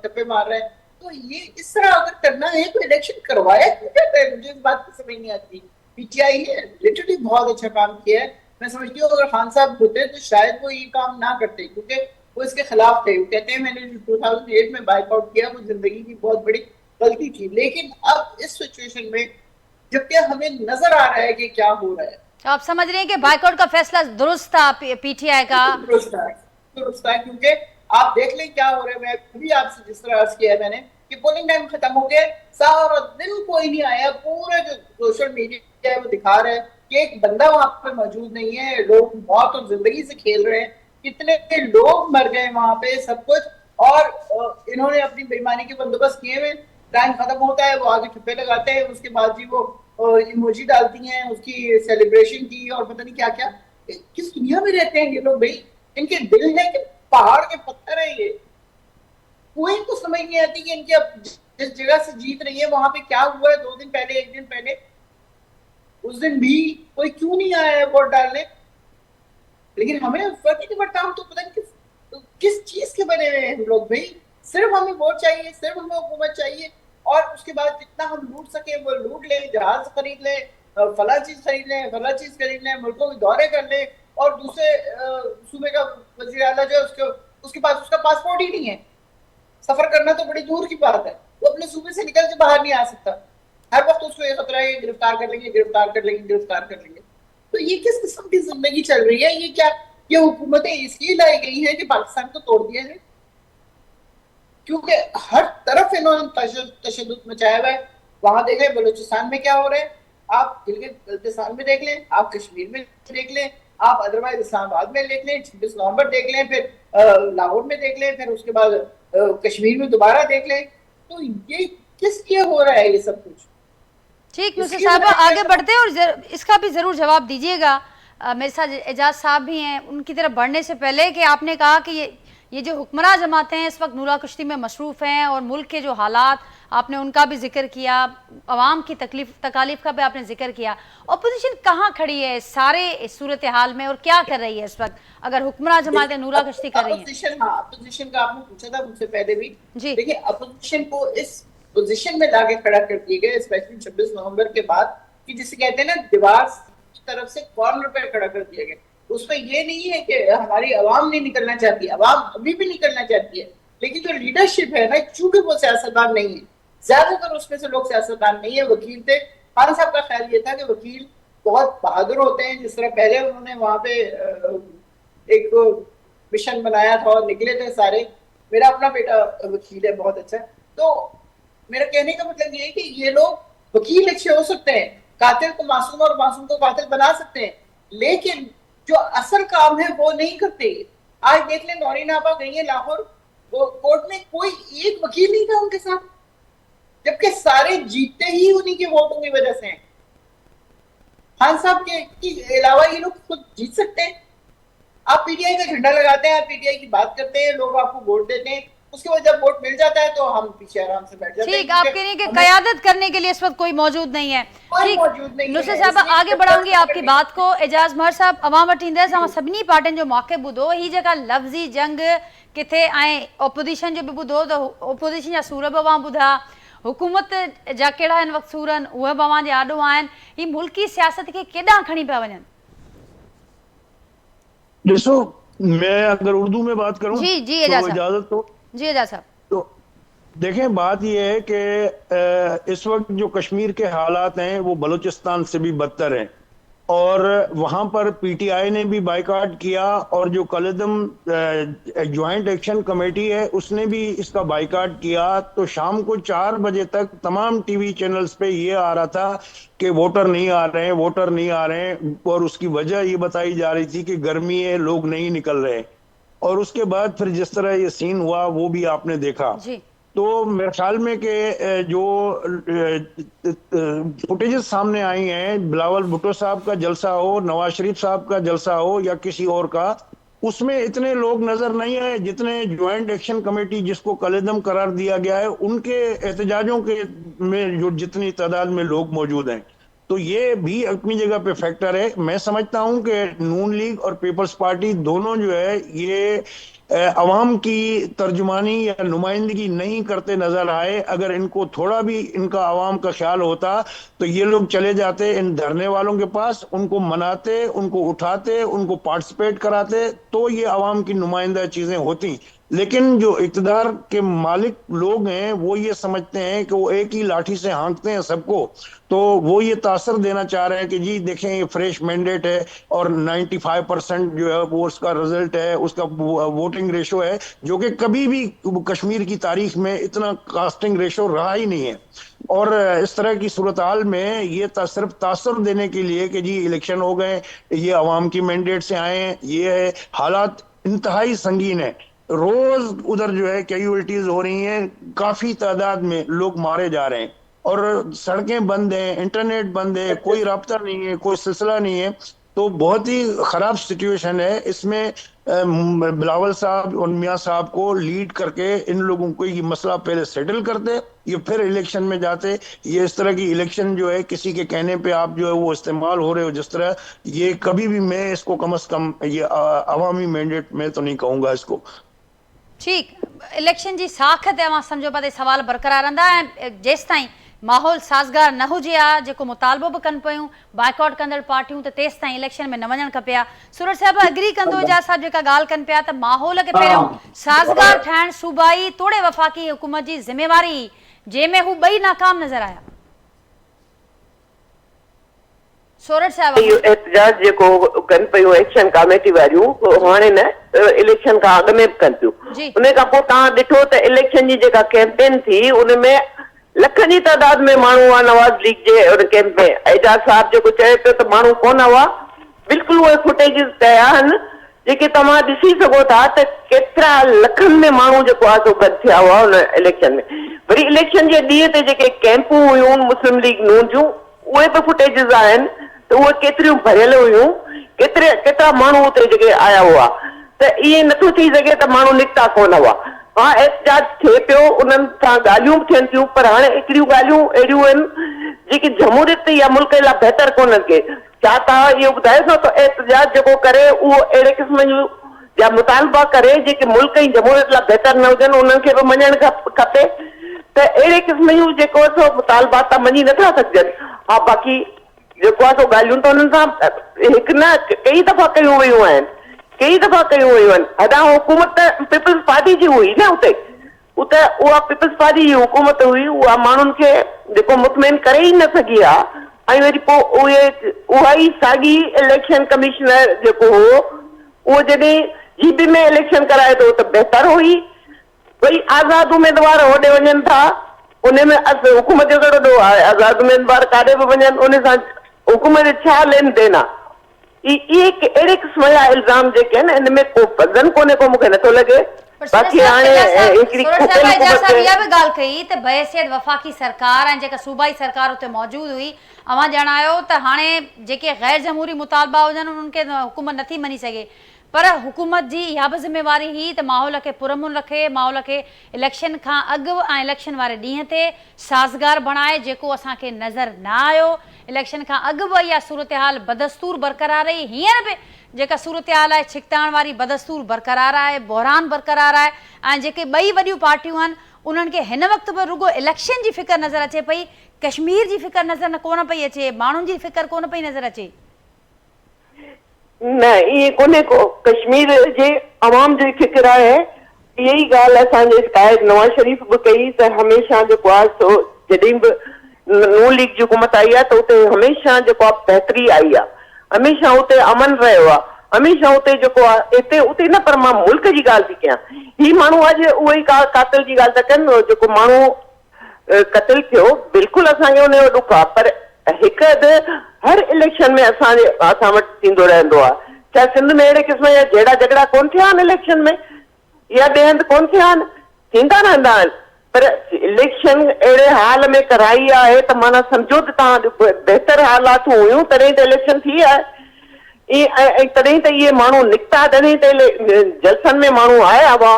ठप्पे मार रहे हैं। तो ये इस तरह अगर करना है तो इलेक्शन करवाया क्यों कहते हैं? मुझे इस बात की समझ नहीं आती। पीटीआई ने लिटरली बहुत अच्छा काम किया है। मैं समझती हूँ अगर खान साहब होते तो शायद वो ये काम ना करते, क्योंकि वो इसके खिलाफ थे। वो कहते हैं मैंने 2008 में बाइकआउट किया, वो जिंदगी की बहुत बड़ी गलती थी। लेकिन अब इस सिचुएशन में जबकि हमें नजर आ रहा है कि क्या हो रहा है, तो आप समझ रहे हैं कि बाइकआउट का फैसला दुरुस्त था पीटीआई का? दुरुस्त है, क्योंकि आप देख लें क्या हो रहा है। मैं भी आपसे जिस तरह अर्ज किया है मैंने कि पोलिंग टाइम खत्म हो गया, सारा दिन कोई नहीं आया। पूरे जो सोशल मीडिया है वो दिखा रहा है कि एक बंदा वहां पर मौजूद नहीं है। लोग मौत और जिंदगी से खेल रहे हैं, कितने लोग मर गए वहां पे, सब कुछ। और इन्होंने अपनी बेईमानी के बंदोबस्त किए हुए। टाइम खत्म होता है, वो आगे ठप्पे लगाते हैं, उसके बाद जी वो इमोजी डालती हैं उसकी सेलिब्रेशन की और पता नहीं क्या क्या। किस दुनिया में रहते हैं ये लोग भाई? इनके दिल है कि पहाड़ के पत्थर है ये। कोई इनको समझ नहीं आती कि इनके अब जिस जगह से जीत रही है वहां पे क्या हुआ है 2 दिन पहले, 1 दिन पहले। उस दिन भी कोई क्यों नहीं आया है वोट डालने? लेकिन हमें फर्क ही नहीं पड़ता। हम तो पता नहीं किस चीज के बने हुए हैं हम लोग भाई। सिर्फ हमें वोट चाहिए, सिर्फ हमें हुकूमत चाहिए, और उसके बाद जितना हम लूट सके वो लूट ले, जहाज खरीद ले, फला चीज खरीद ले, फला चीज खरीद ले, मुल्कों के दौरे कर ले। और दूसरे सूबे का वजीर आला जो है उसके पास उसका पासपोर्ट ही नहीं है। सफर करना तो बड़ी दूर की बात है, वो अपने सूबे से निकल के बाहर नहीं आ सकता। हर वक्त उसको ये खतरा है गिरफ्तार कर लेंगे, गिरफ्तार कर लेंगे, गिरफ्तार कर लेंगे। तो ये किस किस्म की जिंदगी चल रही है? ये क्या, ये हुकूमतें इसलिए लाई गई हैं कि पाकिस्तान को तोड़ दिया है? क्योंकि हर तरफ इन्होंने तशद्दुद मचाया हुआ है। वहां देखें बलूचिस्तान में क्या हो रहा है, आप गिलगित बल्तिस्तान में देख लें, आप कश्मीर में देख लें, आप अदरवाइज इस्लामाबाद में देख लें, 26 नवंबर देख लें, फिर लाहौर में देख लें, फिर उसके बाद कश्मीर में दोबारा देख लें। तो ये किस लिए हो रहा है ये सब कुछ? ठीक नुसरत साहब, आगे बढ़ते हैं और इसका भी जरूर जवाब दीजिएगा। मेरे साथ एजाज साहब भी हैं, उनकी तरफ बढ़ने से पहले कि आपने कहा कि ये जो हुक्मरान जमातें हैं इस वक्त नूरा कुश्ती में मसरूफ़ हैं और मुल्क के जो हालात, आपने उनका भी जिक्र किया, अवाम की तकालीफ का भी आपने जिक्र किया। अपोजिशन कहाँ खड़ी है सारे सूरत हाल में और क्या कर रही है इस वक्त, अगर हुक्मरान जमातें नूरा कुश्ती कर रही हैं? अपोजिशन का आपने पूछा था मुझसे पहले भी जी। देखिए, अपोजिशन को इस पोजीशन में लाके खड़ा कर दिए गए, स्पेशली 26 नवंबर के बाद, कि जिसे कहते हैं ना दीवार की तरफ से कॉर्नर पे खड़ा कर दिया गया। उसमें ये नहीं है कि हमारी आवाम नहीं निकलना चाहती, आवाम अभी भी निकलना चाहती है, लेकिन जो लीडरशिप है ना, चूंकि वो सियासतदान नहीं है, ज्यादातर उसमें से लोग सियासतदान नहीं है, वकील थे। खान साहब का ख्याल ये था कि वकील बहुत बहादुर होते हैं, जिस तरह पहले उन्होंने वहां पे एक मिशन बनाया था और निकले थे सारे। मेरा अपना बेटा वकील है, बहुत अच्छा। तो मेरा कहने का मतलब ये है कि ये लोग वकील अच्छे हो सकते हैं, कातिल को मासूम और मासूम को कातिल बना सकते हैं, लेकिन जो असल काम है वो नहीं करते। आज देख लें, नौरीन आपा गई है लाहौर, वो कोर्ट में कोई एक वकील नहीं था उनके साथ, जबकि सारे जीतते ही उन्हीं के वोटों की वजह से हैं। खान साहब के अलावा ये लोग खुद जीत सकते हैं। आप पीटीआई का झंडा लगाते हैं, आप पीटीआई की बात करते हैं, लोग आपको वोट देते हैं, उसके बाद जब वोट मिल जाता है तो हम पीछे आराम से बैठ जाते हैं। ठीक, आप कह रही हैं कि क़यादत करने के लिए इस वक्त कोई मौजूद नहीं है। ठीक, नुसरत साहब आगे बढ़ाऊंगी आपकी बात को। एजाज महर साहब, अवाम वटींदे सां सभिनी पार्टियुनि जो मौक़िफ़ ॿुधो, ही जेका लफ़्ज़ी जंग किथे ऐं ओपोज़िशन जो बि ॿुधो त ओपोज़िशन जा सूर बि अवां ॿुधा, हुकूमत जा कहिड़ा हिन वक़्तु सूर आहिनि उहे बि अवां जे आॾो आहिनि। ही मुल्की सियासत खे केॾांहुं खणी पिया वञनि? देखो, मैं अगर उर्दू में बात करूं जी जी तो एजाज इजाजत तो जी एजाज साहब। तो देखें, बात यह है कि इस वक्त जो कश्मीर के हालात हैं वो बलूचिस्तान से भी बदतर हैं, और वहां पर पीटीआई ने भी बाइकाट किया, और जो कलदम ज्वाइंट एक्शन कमेटी है उसने भी इसका बाइकाट किया। तो शाम को 4 बजे तक तमाम टीवी चैनल्स पे ये आ रहा था कि वोटर नहीं आ रहे हैं, वोटर नहीं आ रहे हैं, और उसकी वजह ये बताई जा रही थी कि गर्मी है, लोग नहीं निकल रहे। और उसके बाद फिर जिस तरह ये सीन हुआ वो भी आपने देखा। जी। तो मेरे ख्याल में कि जो फुटेजेस सामने आई हैं, बिलावल भुट्टो साहब का जलसा हो, नवाज शरीफ साहब का जलसा हो या किसी और का, उसमें इतने लोग नजर नहीं आए जितने ज्वाइंट एक्शन कमेटी जिसको कलेदम करार दिया गया है उनके एहतजाजों के में जो जितनी तादाद में लोग मौजूद हैं। तो ये भी अपनी जगह पे फैक्टर है। मैं समझता हूं कि नून लीग और पीपल्स पार्टी दोनों जो है ये अवाम की तर्जुमानी या नुमाइंदगी नहीं करते नजर आए। अगर इनको थोड़ा भी इनका अवाम का ख्याल होता तो ये लोग चले जाते इन धरने वालों के पास, उनको मनाते, उनको उठाते, उनको पार्टिसिपेट कराते, तो ये अवाम की नुमाइंदा चीजें होती। लेकिन जो इक़्तिदार के मालिक लोग हैं वो ये समझते हैं कि वो एक ही लाठी से हाँकते हैं सबको, तो वो ये तासर देना चाह रहे हैं कि जी देखें ये फ्रेश मैंडेट है और 95% जो है वो उसका रिजल्ट है, उसका वोटिंग रेशो है, जो कि कभी भी कश्मीर की तारीख में इतना कास्टिंग रेशो रहा ही नहीं है। और इस तरह की सूरत हाल में ये सिर्फ तासर देने के लिए कि जी इलेक्शन हो गए, ये अवाम की मैंडेट से आए हैं, ये हालात इंतहाई संगीन है। रोज उधर जो है कैजुअलिटीज हो रही हैं, काफी तादाद में लोग मारे जा रहे हैं, और सड़कें बंद हैं, इंटरनेट बंद है, कोई राब्ता नहीं है, कोई सिलसिला नहीं है। तो बहुत ही खराब सिचुएशन है। इसमें बिलावल साहब और मियाँ साहब को लीड करके इन लोगों को ये मसला पहले सेटल करते, ये फिर इलेक्शन में जाते। ये इस तरह की इलेक्शन जो है किसी के कहने पे आप जो है वो इस्तेमाल हो रहे हो जिस तरह, ये कभी भी मैं इसको कम से कम ये अवामी मैंडेट में तो नहीं कहूँगा इसको। ठीक, इलेक्शन जी साख ते अवां सम्झो पिया सवाल बरक़रार रहंदा ऐं जेसि ताईं माहौल साज़गार न हुजे आ, जेको मुतालबो बि कनि पियूं बाइकॉट कंदड़ पार्टियूं, त तेसि ताईं इलेक्शन में न वञणु खपे आ। सूरत साहिब एग्री कंदो एजाज साहब जेका ॻाल्हि कनि पिया त माहौल खे पहिरियों साज़गार ठाहिणु सूबाई तोड़े वफ़ाक़ी हुकूमत जी ज़िम्मेवारी, जंहिंमें हू ॿई नाकाम नज़र आया। सूरत साहिब इहो एहतजाज जेको कनि पियूं एक्शन कमेटी वारियूं, हाणे न इलेक्शन खां अॻु में बि कनि पियूं। जी। उन खां पोइ तव्हां ॾिठो त इलेक्शन जी जेका कैंपेन थी उनमें लखनि जी तादाद में माण्हू हुआ नवाज़ लीग जे उन कैंप में। एजाज साहब जेको चए पियो त माण्हू कोन हुआ, बिल्कुलु उहे फुटेजिस तया आहिनि जेके तव्हां ॾिसी सघो था त केतिरा लखनि में माण्हू जेको आहे सो गॾु थिया हुआ हुन इलेक्शन में। वरी इलेक्शन जे ॾींहं ते जेके कैंपूं हुयूं मुस्लिम लीग नून जूं, उहे बि फुटेजिस आहिनि त उहे केतिरियूं भरियल हुयूं, केतिरा माण्हू हुते जेके आया हुआ। त ईअं नथो थी सघे त माण्हू निकिता कोन हुआ। हाँ, एहतजाज थिए पियो, उन्हनि सां ॻाल्हियूं बि थियनि थियूं, पर हाणे हिकिड़ियूं ॻाल्हियूं अहिड़ियूं आहिनि जेकी जमहूरियत या मुल्क लाइ बहितर कोन्हनि के। छा तव्हां इहो ॿुधाए सघो त एहतजाज जेको करे उहो अहिड़े क़िस्म जूं या मुतालबा करे जेके मुल्क जी जमहूरियत लाइ बहितर न हुजनि, उन्हनि खे बि मञणु खपे। त अहिड़े क़िस्म जूं जेको आहे सो मुतालबा त मञी नथा सघजनि। हा, बाक़ी जेको आहे सो ॻाल्हियूं त हुननि सां हिकु न कई दफ़ा कयूं वयूं आहिनि, अदा हुकूमत पीपल्स पार्टी जी हुई न उते उहा पीपल्स पार्टी जी हुकूमत हुई, उहा माण्हुनि खे जेको मुतमइन करे ई न सघी आहे। ऐं वरी पोइ उहा ई साॻी इलेक्शन कमिश्नर जेको हो उहो जॾहिं जीबी में इलेक्शन कराए थो त बहितर हुई। वरी आज़ाद उम्मीदवार होॾे वञनि था, उन में हुकूमत जो कहिड़ो आहे, आज़ाद उम्मीदवार काॾे बि वञनि, उन सां हुकूमत छा लेन देन आहे। इहे अहिड़े क़िस्म जा इल्ज़ाम जेके आहिनि इन में को वज़न कोन्हे को मूंखे नथो लॻे। बाक़ी हाणे हिकिड़ी इहा बि ॻाल्हि कई त बहसियत वफ़ाक़ी सरकार ऐं जेका सूबाई सरकार उते मौजूदु हुई, अवां ॼाणायो त हाणे जेके गैर जमहूरी मुतालबा हुजनि उन्हनि खे हुकूमत नथी मञी सघे, पर हुकूमत जी इहा बि ज़िम्मेवारी हुई त माहौल खे पुरअमन रखे, माहौल खे इलेक्शन खां अॻु ऐं इलेक्शन वारे ॾींहं ते साज़गार बणाए, जेको असांखे नज़र न आयो। इलेक्शन खां अॻु बि इहा सूरत हाल बदस्तूर बरक़रार रही, हींअर बि जेका सूरत हाल आहे छिकताइण वारी बदस्तूर बरक़रार आहे, बहरान बरक़रार आहे। ऐं जेके ॿई वॾियूं पार्टियूं आहिनि उन्हनि खे हिन वक़्तु बि रुॻो इलेक्शन जी फ़िक्र नज़र अचे पई, कश्मीर जी फ़िक्र नज़र कोन पई अचे, माण्हुनि जी फ़िक्र कोन पई नज़र अचे। न, इहे कोन्हे को कश्मीर जे अवाम जी फ़िक्र आहे। इहा ई ॻाल्हि असांजे काइद नवाज़ शरीफ़ बि कई त हमेशह जेको आहे सो जॾहिं बि नून लीग जी हुकूमत आई आहे त उते हमेशह जेको आहे बहितरी आई आहे, हमेशह उते अमन रहियो आहे, हमेशह उते जेको आहे उते न, पर मां मुल्क जी ॻाल्हि थी कयां। ही माण्हू अॼु उहो ई कातिल जी ॻाल्हि था कनि, जेको माण्हू क़तल थियो, बिल्कुलु असांखे उनजो ॾुख आहे, पर हिकु अधु हर इलेक्शन में असां वटि थींदो रहंदो आहे। छा सिंध में अहिड़े क़िस्म जा जहिड़ा झगड़ा कोन थिया आहिनि इलेक्शन में, या ॿिए हंधि कोन थिया आहिनि, थींदा रहंदा आहिनि। पर इलेक्शन अहिड़े हाल में कराई आहे त माना सम्झो त तव्हां बहितर हालात हुयूं तॾहिं त इलेक्शन थी आहे। ऐं तॾहिं त इहे माण्हू निकिता, तॾहिं त जलसनि में माण्हू आया हुआ।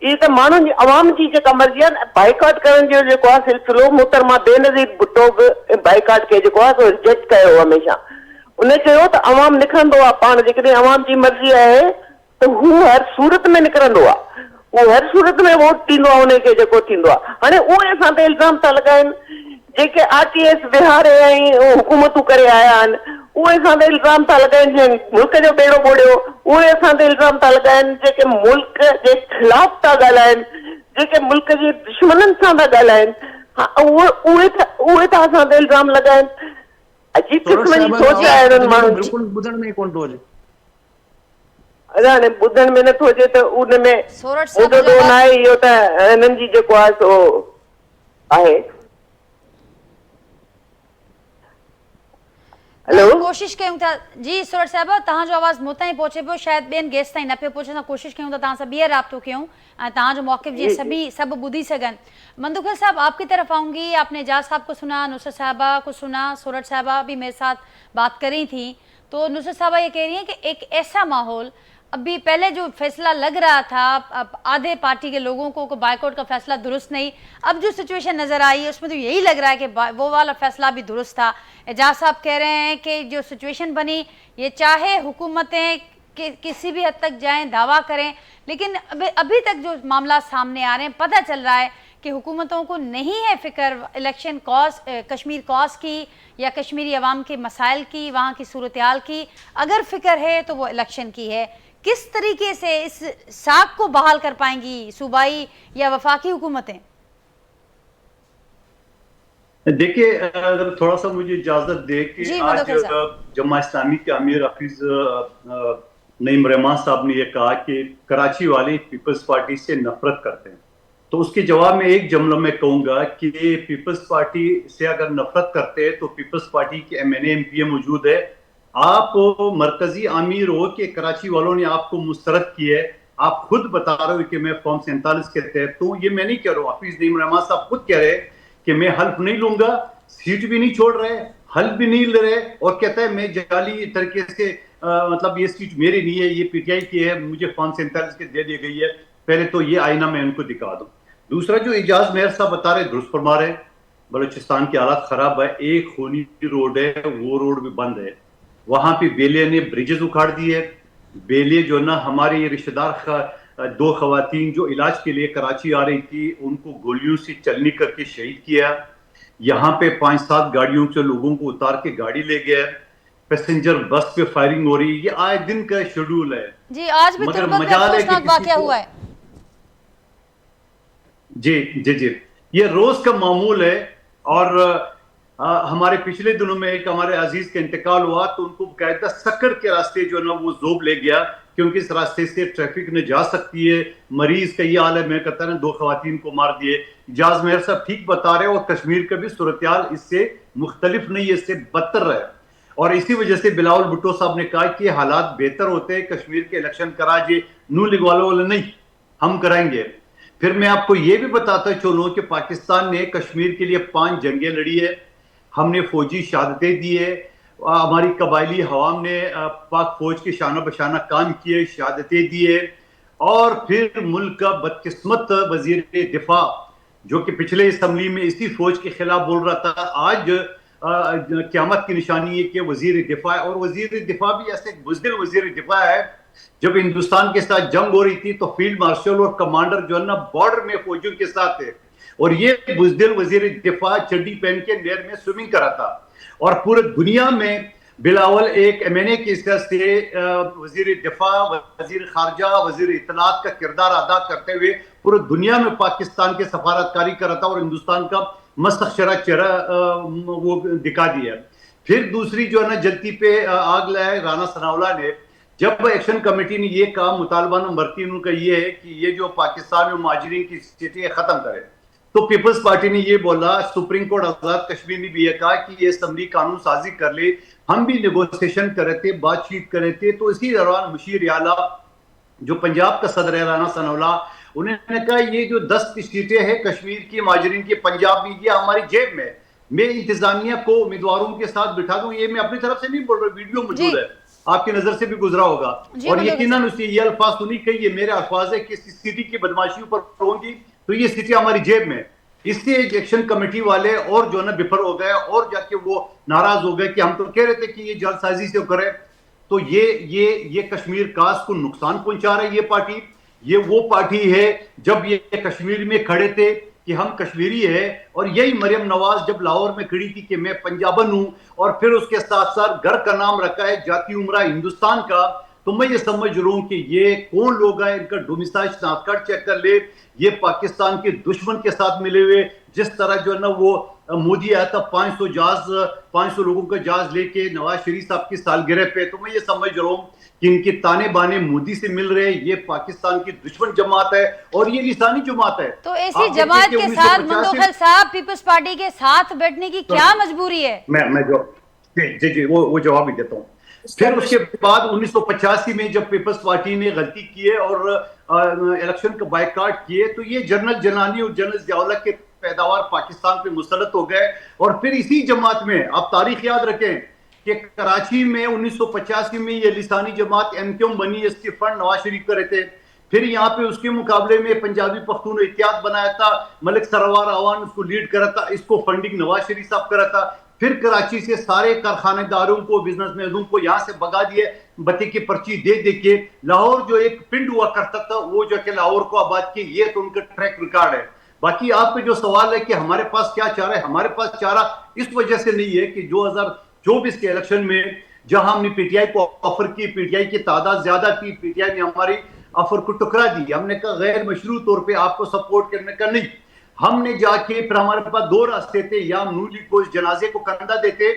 इहे त माण्हुनि जी अवाम जी जेका मर्ज़ी आहे, बाइकाट करण जो जेको आहे सिलसिलो मोहतरमा बेनज़ीर भुट्टो बि बाइकाट खे जेको आहे सो रिजेक्ट कयो हमेशह। उन चयो त अवाम निकिरंदो आहे पाण, जेकॾहिं अवाम जी मर्ज़ी आहे त हू हर सूरत में निकिरंदो आहे, उहो हर सूरत में वोट ॾींदो आहे उनखे जेको थींदो आहे। हाणे उहे असां ते इल्ज़ाम था लॻाइनि जेके RTS बिहार ऐं हुकूमतूं करे आया आहिनि, उहे असां ते इल्ज़ाम था लॻाइनि मुल्क जो बेड़ो ॿोड़ियो, उहे असां ते इल्ज़ाम था लॻाइनि जेके मुल्क जे ख़िलाफ़ था ॻाल्हाइनि, जेके मुल्क जे दुश्मननि सां था ॻाल्हाइनि। उहे था असां ते इल्ज़ाम लॻाइनि। अजीब क़िस्म जी सोच आहे उन्हनि माण्हुनि जी। बिल्कुलु ॿुधण में कोन थो अचे। हाणे ॿुधण में नथो अचे त उन में ॿुधंदो न आहे, इहो त हिननि जी जेको आहे सो आहे। कोशिश कयूं था जी सूरत साहिबा, तव्हांजो आवाज़ मूं ताईं पहुचे पियो, शायदि ॿियनि गेस्ट ताईं न पियो पहुचे, असां कोशिशि कयूं था तव्हां सां ॿीहर राब्तो कयूं ऐं तव्हांजो मौक़िफ़ जीअं सभु ॿुधी सघनि। मंदुखल साहब, आपकी तरफ आऊँगी। आपने एजाज साहब को सुना, नुसरत साहबा को सुना, सूरत साहबा भी मेरे साथ बात करी थी। तो नुसरत साहबा ये कह रही हैं कि एक ऐसा माहौल, अभी पहले जो फैसला लग रहा था आधे पार्टी के लोगों को बाइकआउट का फैसला दुरुस्त नहीं, अब जो सिचुएशन नज़र आई है उसमें तो यही लग रहा है कि वो वाला फैसला भी दुरुस्त था। एजाज साहब कह रहे हैं कि जो सिचुएशन बनी, ये चाहे हुकूमतें किसी भी हद तक जाएं, दावा करें, लेकिन अभी तक जो मामला सामने आ रहे हैं, पता चल रहा है कि हुकूमतों को नहीं है फिक्र इलेक्शन कश्मीर कॉज की या कश्मीरी अवाम के मसाइल की, वहाँ की सूरत हाल की। अगर फिक्र है तो वो इलेक्शन की है। किस तरीके से इस साख को बहाल कर पाएंगी सूबाई या वफाकी हुकूमतें? देखिए, अगर थोड़ा सा मुझे इजाजत दे कि आज जमा इस्लामी के अमीर हफीज नईम रहमान साहब ने यह कहा कि कराची वाले पीपल्स पार्टी से नफरत करते हैं। तो उसके जवाब में एक जुमला मैं कहूंगा कि पीपल्स पार्टी से अगर नफरत करते हैं तो पीपल्स पार्टी के एमएनए एमपीए मौजूद है। आप मरकजी आमिर हो कि कराची वालों ने आपको मुस्तरद किया है, आप खुद बता रहे हो कि मैं फॉर्म 47 के तहत, तो ये मैं नहीं कह रहा हूँ, हाफिज नईम रहमान साहब खुद कह रहे हैं कि मैं हल्फ नहीं लूंगा, सीट भी नहीं छोड़ रहे, हल्फ भी नहीं ले रहे, और कहता है मैं जाली तरीके से मतलब ये सीट मेरी नहीं है, ये पीटीआई की है, मुझे फॉर्म 47 के दे दी गई है। पहले तो ये आईना मैं उनको दिखा दूं। दूसरा जो एजाज मेहर साहब बता रहे दुरुस्त फरमा रहे, बलूचिस्तान की हालत खराब है, एक खूनी रोड है, वो रोड भी बंद है, वहां पे बेलिया ने ब्रिजेस उखाड़ दिए। बेलिया जो ना हमारे रिश्तेदार दो खवातीन जो इलाज के लिए कराची आ रही थी, उनको गोलियों से चलनी करके शहीद किया। यहाँ पे 5-7 गाड़ियों से लोगों को उतार के गाड़ी ले गया, पैसेंजर बस पे फायरिंग हो रही है, ये आए दिन का शेड्यूल है जी। आज भी मगर तुर्बत में मजाल है कि अफसोसनाक वाकया हुआ है। जी जी जी, ये रोज का मामूल है। और हमारे पिछले दिनों में एक हमारे अजीज का इंतकाल हुआ तो उनको बाकायदा सक्कर के रास्ते जो है ना वो जोब ले गया, क्योंकि इस रास्ते से ट्रैफिक न जा सकती है। मरीज का ये हाल है, मैं कहता ना 2 खवातीन को मार दिए। इजाज मेहर साहब ठीक बता रहे, और कश्मीर का भी सूरत इससे मुख्तलिफ नहीं है, इससे बदतर है। और इसी वजह से बिलावल भुट्टो साहब ने कहा कि हालात बेहतर होते हैं, कश्मीर के इलेक्शन करा जे नू लिगवालो वाले नहीं, हम कराएंगे। फिर मैं आपको ये भी बताता चलूं कि पाकिस्तान ने कश्मीर के लिए 5 जंगें लड़ी है, हमने फौजी शहादतें दी है, हमारी कबायली हवाम ने पाक फौज के शाना बशाना काम किए, शहादतें दी है। और फिर मुल्क का बदकिस्मत वजीर दिफा जो कि पिछले असम्बली में इसी फौज के खिलाफ बोल रहा था, आज क़यामत की निशानी है कि वजीर दिफा है। और वजीर दिफा भी ऐसे बुज़दिल वजीर दिफा है, जब हिंदुस्तान के साथ जंग हो रही थी तो फील्ड मार्शल और कमांडर जो है ना बॉर्डर में फौजियों के साथ थे, और ये बुज़दिल वजीर दिफा चड्डी पहन के नहर में स्विमिंग करा था। और पूरे दुनिया में बिलावल एक एमएनए की हिस्से से वजीर दिफा, वजीर खारजा, वजीर इत्तलात का किरदार अदा करते हुए पूरे दुनिया में पाकिस्तान के सफारतकारी करा था और हिंदुस्तान का मस्तशरा चेहरा वो दिखा दिया। फिर दूसरी जो है ना जलती पे आग लाए राना सनाउल्लाह ने, जब एक्शन कमेटी ने ये कहा, मुतालबा नंबर 3 उनका ये है कि ये जो पाकिस्तान में मुहाजिरीन की स्थिति खत्म करे, तो पीपल्स पार्टी ने ये बोला, सुप्रीम कोर्ट आजाद कश्मीर ने भी ये कहा कि ये असम्बली कानून साजी कर ले, हम भी नेगोशिएशन करे थे, बातचीत करे थे। तो इसी दौरान मुशीर आला जो पंजाब का सदर है राना सनाउल्लाह, उन्होंने कहा ये जो 10 सीटें हैं कश्मीर की मुहाजिरीन की पंजाब में, ये हमारी जेब में, मैं इंतजामिया को उम्मीदवारों के साथ बिठा दूं। ये मैं अपनी तरफ से नहीं बोल रहा, वीडियो मौजूद है, आपकी नजर से भी गुजरा होगा। और यकीनन उसने ये अल्फाज तो नहीं कही, ये मेरे अल्फाज है कि सिटी की बदमाशी पर होंगी तो ये सिटी हमारी जेब में। इससे इलेक्शन कमेटी वाले और जो ना बिफर हो गए और जाके वो नाराज हो गए कि हम तो कह रहे थे कि ये जल्दसाजी से करे। तो ये कश्मीर कास को नुकसान पहुंचा रही है ये पार्टी। ये वो पार्टी है जब ये कश्मीर में खड़े थे कि हम कश्मीरी है, और यही मरियम नवाज जब लाहौर में खड़ी थी कि मैं पंजाबन हूं, और फिर उसके साथ साथ घर का नाम रखा है जाती उमरा हिंदुस्तान का। तो मैं ये समझ रहा हूं कि ये कौन लोग हैं, इनका डोमिसाइल शनाख्त कार्ड चेक कर ले, ये पाकिस्तान के दुश्मन के साथ मिले हुए। जिस तरह जो है ना वो मोदी आया था 500 लोगों का जहाज लेके नवाज शरीफ साहब की सालगिरह पे, तो मैं ये समझ रहा हूं कि इनके ताने बाने मोदी से मिल रहे हैं। ये पाकिस्तान की दुश्मन जमात है और ये लिसानी जमात है। तो ऐसी जमात के साथ मंदोखल साहब पीपल्स पार्टी के साथ बैठने की क्या मजबूरी है? मैं जो जी वो जवाब भी देता हूँ। फिर उसके बाद 1985 में जब पीपल्स पार्टी ने गलती की है और इलेक्शन का बायकॉट किए, तो ये जनरल जनानी और जनरल जियाउल्लाह के पैदावार पाकिस्तान पे मुसल्लत हो गए। और फिर इसी जमात में आप तारीख याद रखें कि कराची में 1985 में ये लिसानी जमात एमक्यूएम बनी, इसके फंड नवाज शरीफ करे थे। फिर यहाँ पे उसके मुकाबले में पंजाबी पख्तून इत्तेहाद बनाया था, मलिक सरवार आवान उसको लीड करा था, इसको फंडिंग नवाज शरीफ साहब करा था। फिर कराची से सारे कारखानेदारों को, बिजनेसमैनों को यहाँ से भगा दिए, बत्ती की पर्ची दे दे के। लाहौर जो एक पिंड हुआ करता था वो जो कि लाहौर को आबाद की, ये तो उनका ट्रैक रिकॉर्ड है। बाकी आप पे जो सवाल है कि हमारे पास क्या चारा है, हमारे पास चारा इस वजह से नहीं है कि 2024 के इलेक्शन में जहां हमने पीटीआई को ऑफर की, पीटीआई की तादाद ज्यादा थी, पीटीआई ने हमारी ऑफर को टुकरा दी। हमने कहा गैर मशरू तौर पे आपको सपोर्ट करने का नहीं। हमने जाके फिर हमारे पास 2 रास्ते थे, या हम नून लीग को इस जनाजे को कंधा देते,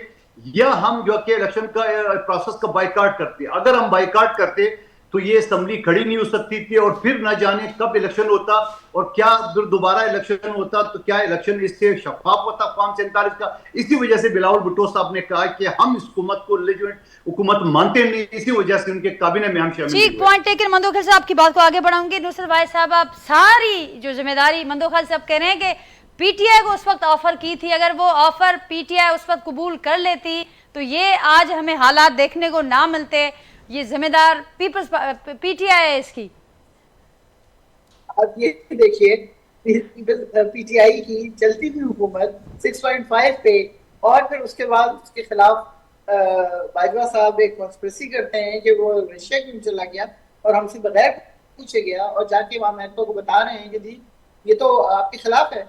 या हम जो कि इलेक्शन का प्रोसेस का बाइकाट करते। अगर हम बाइकाट करते तो ये असम्बली खड़ी नहीं हो सकती थी, और फिर न जाने कब इलेक्शन होता और क्या दोबारा इलेक्शन होता, तो क्या इलेक्शन इससे शफाफ होता फॉर्म 47 का। इसी वजह से बिलावल भुट्टो साहब ने कहा कि हम इस हुकूमत को लेजिटिमेट हुकूमत मानते नहीं, इसी वजह से उनके काबिने में हम शामिल ठीक पॉइंट टेकन। मंदोखल साहब की बात को आगे बढ़ाऊंगी। नुसरत भाई साहब, आप सारी जो जिम्मेदारी, मंदोखल साहब कह रहे हैं कि पीटीआई को उस वक्त ऑफर की थी, अगर वो ऑफर पीटीआई उस वक्त कबूल कर लेती तो ये आज हमें हालात देखने को ना मिलते। ये जिम्मेदार पीपल्स पीटीआई है इसकी। अब ये देखिए, पीटीआई की चलती हुई हुकूमत 6.5 पे, और फिर उसके बाद उसके खिलाफ बाजवा साहब एक कॉन्स्पिरेसी करते हैं कि वो रशिया क्यों चला गया और हमसे बगैर पूछे गया, और जाके वहां महतो को बता रहे हैं कि जी ये तो आपके खिलाफ है,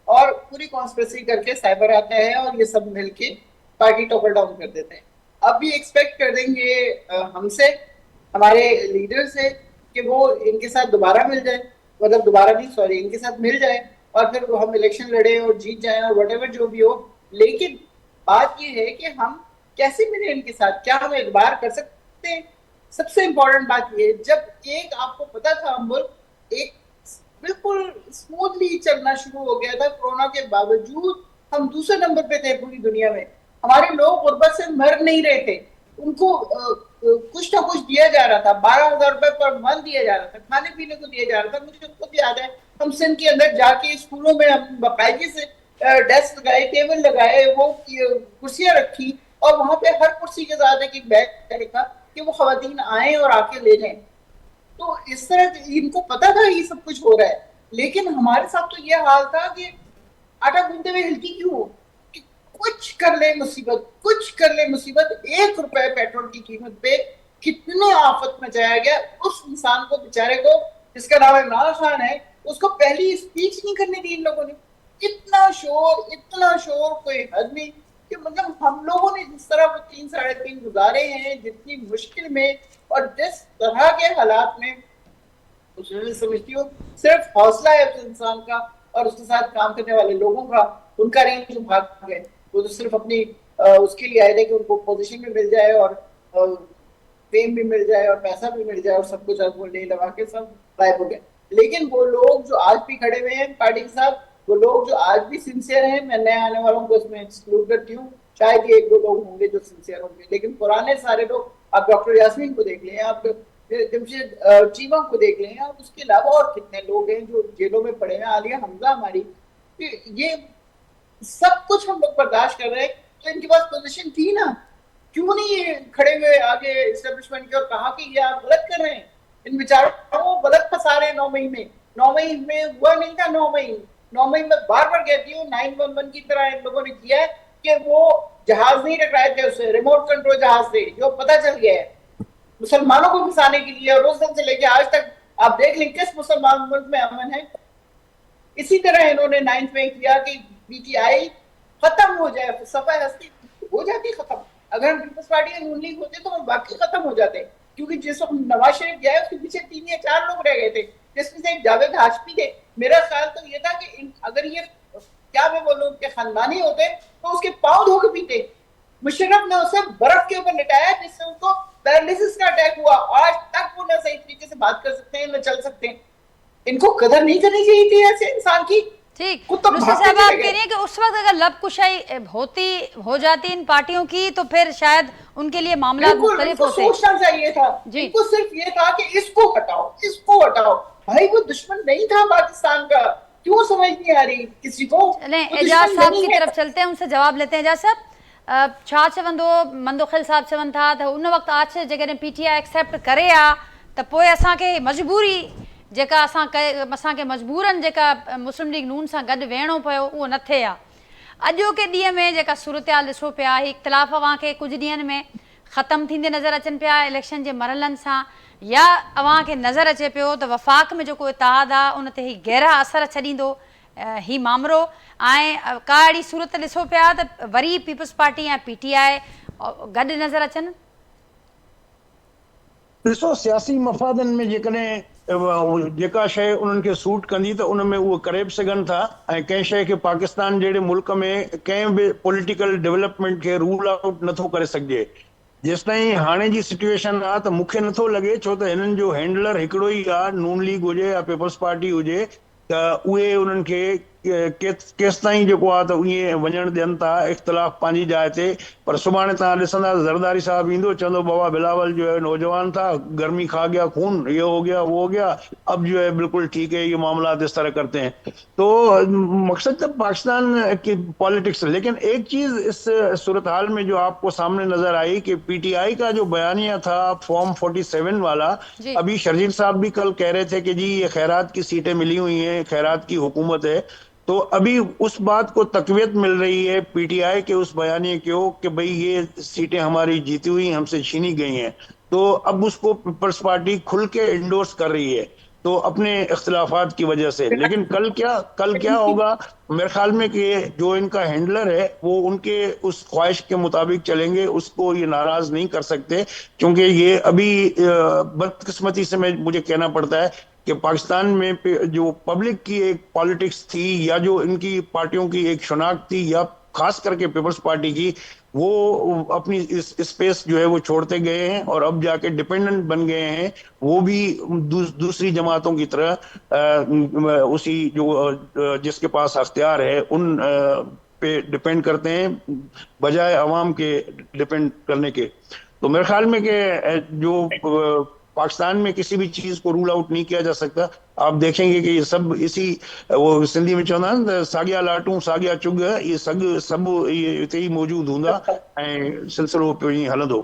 और पूरी कॉन्स्पिरेसी करके साइबर आता है और ये सब मिलके पार्टी टॉपर डाउन कर देते हैं। अब भी एक्सपेक्ट कर देंगे हमसे, हमारे लीडर से, कि वो इनके साथ दोबारा मिल जाए, मतलब दोबारा नहीं सॉरी, इनके साथ मिल जाए और फिर हम इलेक्शन लड़े और जीत जाए और व्हाटएवर जो भी हो। लेकिन बात ये है कि हम कैसे मिले इनके साथ, क्या हम एतबार कर सकते हैं? सबसे इम्पोर्टेंट बात ये, जब एक आपको पता था मुल्क एक बिल्कुल स्मूथली चलना शुरू हो गया था, कोरोना के बावजूद हम दूसरे नंबर पे थे पूरी दुनिया में, हमारे लोग गुर्बत से मर नहीं रहे थे, उनको कुछ ना कुछ दिया जा रहा था, 12,000 रुपए पर मंथ दिया जा रहा था, खाने पीने को दिया जा रहा था। मुझे खुद याद है, हम सिंध के अंदर जाके स्कूलों में हम बाकायदे से डेस्क लगाए, टेबल लगाए, वो कुर्सियां रखी, और वहां पे हर कुर्सी के साथ एक बैग रखा कि वो खवातीन आए और आके ले जाएं। तो इस तरह इनको पता था ये सब कुछ हो रहा है, लेकिन हमारे साथ तो ये हाल था कि आटा गूंदते हुए हल्की क्यों हो, कि कुछ कर ले मुसीबत, कुछ कर ले मुसीबत। 1 रुपए पेट्रोल की कीमत पे कितने आफत मचाया गया उस इंसान को, बेचारे को, जिसका नाम इमरान खान है, उसको पहली स्पीच नहीं करने दी इन लोगों ने। इतना शोर, कोई हद नहीं। कि मतलब हम लोगों ने जिस तरह वो 3 साढ़े 3 गुजारे हैं, जितनी मुश्किल में और जिस तरह के हालात में, उसमें समझती हूँ सिर्फ हौसला है उस इंसान का और उसके साथ काम करने वाले लोगों का, उनका रेंज जो भाग गए, वो तो सिर्फ अपनी उसके लिए आए थे कि उनको पोजीशन भी मिल जाए और फेम भी मिल जाए और पैसा भी मिल जाए और सब कुछ वो ले लगा के सब गायब हो गए। लेकिन वो लोग जो आज भी खड़े हुए हैं पार्टी के साथ, वो लोग जो आज भी सिंसियर हैं, मैं नए आने वालों को इसमें एक्सक्लूड करती हूँ, शायद ये 1-2 लोग होंगे जो सिंसियर होंगे, लेकिन पुराने सारे लोग, आप डॉक्टर यास्मीन को देख लें, आप जमशेद चीमा को देख लें, आप उसके अलावा और कितने लोग हैं जो जेलों में पड़े हैं, आलिया हमजा हमारी, ये सब कुछ हम लोग बर्दाश्त कर रहे हैं। तो इनके पास पोजीशन थी ना, क्यों नहीं ये खड़े हुए आगे एस्टेब्लिशमेंट के और कहा कि ये आप गलत कर रहे हैं, इन बेचारों को गलत फंसा रहे हैं। 9 मई में हुआ नहीं था, 9 मई में बार बार कहती हूँ 911 की तरह इन लोगों ने किया है कि वो जहाज नहीं टकराए थे उससे, रिमोट कंट्रोल जहाज से, जो पता चल गया है मुसलमानों को फंसाने के लिए, और उस दिन से लेकर आज तक आप देख लें किस मुसलमान मुल्क में अमन है। इसी तरह इन्होंने 9 में किया कि पीटीआई खत्म हो जाए, सफा हस्ती हो जाती खत्म। अगर हम पीपल्स पार्टी या नून लीग होते तो हम बाकी खत्म हो जाते, क्योंकि जिस वक्त नवाज शरीफ गया उसके पीछे 3 या 4 लोग रह गए थे, जिसमें से एक जावेद हाशमी थे। मेरा ख्याल तो ये था कि अगर ये क्या मैं बोलूं कि खानदानी होते तो उसके पांव धो के पीते। मुशर्रफ ने उसे बर्फ के ऊपर लिटाया जिससे उनको पैरालिसिस का अटैक हुआ। आज तक वो न सही तरीके से बात कर सकते हैं, न चल सकते हैं। इनको कदर नहीं करनी चाहिए थी ऐसे इंसान की। ठीक, नुसरत साहब आप कह रही हैं कि उस वक्त अगर लबकुशाई हो जाती इन पार्टियों की तो फिर शायद उनके लिए मामला मुख्तलिफ होते। सोचना चाहिए था, इनको सिर्फ ये था कि इसको हटाओ। भाई वो दुश्मन नहीं था पाकिस्तान का, क्यों समझ नहीं आ रही किसी को। एजाज साहब की तरफ चलते हैं, उनसे जवाब लेते हैं। एजाज साहब, छा चवंदो मंदोखिल साहब चवनि था त उन वक़्तु आज जेकॾहिं पीटीआई एक्सेप्ट करे आ त पोइ असांखे मजबूरी जेका असांखे मजबूरन जेका मुस्लिम लीग नून सां गॾु वेहणो पियो उहो न थिए आहे। अॼोके ॾींहं में जेका सूरत हाल ॾिसो पिया, इख़्तिलाफ़ अव्हांखे कुझु ॾींहंनि में ख़तमु थींदे नज़र अचनि पिया इलेक्शन जे मरहलनि सां, या अव्हांखे नज़र अचे पियो त वफ़ाक़ में जेको इतिहाद आहे उन ते ही गहरा असर छॾींदो ही मामिलो, ऐं का अहिड़ी सूरत ॾिसो पिया त वरी पीपल्स पार्टी ऐं पीटीआई गॾु नज़र अचनि? ॾिसो, सियासी मफ़ादनि में जेकॾहिं जेका शइ उन्हनि खे सूट कंदी त उन में उहे करे बि सघनि था, ऐं कंहिं शइ खे पाकिस्तान जहिड़े मुल्क में कंहिं बि पॉलिटिकल डेवलपमेंट खे रूल आउट नथो करे सघिजे। जेसिताईं हाणे जी सिचुएशन आहे त मूंखे नथो लॻे, छो त हिननि जो हैंडलर हिकिड़ो ई आहे, नून लीग हुजे या पीपल्स पार्टी हुजे, त उहे उन्हनि खे केसि ताईं जेको आहे त ईअं वञणु ॾियनि था, इख़्तिलाफ़ पंहिंजी जाइ ते। पर सुभाणे तव्हां ॾिसंदा ज़रदारी साहब ईंदो, चवंदो बाबा बिलावल जो है नौजवान था, गर्मी खा गया खून, ये हो गया वो हो गया, अब जो है बिल्कुल ठीक है, ये मामला इस तरह करते हैं। तो मकसद तो पाकिस्तान की पॉलिटिक्स। लेकिन एक चीज इस सूरत हाल में जो आपको सामने नजर आई कि पीटीआई का जो बयानिया था फॉर्म 47 वाला, जी। अभी शर्जील साहब भी कल कह रहे थे कि जी ये खैरात की सीटें मिली हुई हैं, खैरात की हुकूमत है। तो अभी उस बात को तकवीत मिल रही है पीटीआई के उस बयानिए को कि भाई ये सीटें हमारी जीती हुई हमसे छीनी गई हैं। तो अब उसको पीपल्स पार्टी खुल के इंडोर्स कर रही है, तो अपने इख्तिलाफात की वजह से। लेकिन कल क्या होगा, मेरे ख्याल में कि जो इनका हैंडलर है वो उनके उस ख्वाहिश के मुताबिक चलेंगे, उसको ये नाराज नहीं कर सकते। क्योंकि ये अभी बदकिस्मती से मुझे कहना पड़ता है कि पाकिस्तान में जो पब्लिक की एक पॉलिटिक्स थी या जो इनकी पार्टियों की एक शनाख्त थी, या खास करके पीपल्स पार्टी की, वो अपनी इस स्पेस जो है वो छोड़ते गए हैं और अब जाके डिपेंडेंट बन गए हैं। वो भी दूसरी जमातों की तरह उसी जो जिसके पास अख्तियार है उन पे डिपेंड करते हैं, बजाय अवाम के डिपेंड करने के। तो मेरे ख्याल में कि जो पाकिस्तान में किसी भी चीज को रूल आउट नहीं किया जा सकता। आप देखेंगे कि ये सब इसी, वो सिंधी में चवंदा आहिनि साॻिया लाटूं साॻिया चुग, ये सभु ये हिते ई मौजूद हूंदा ऐं सिलसिलो पियो ईअं हलंदो।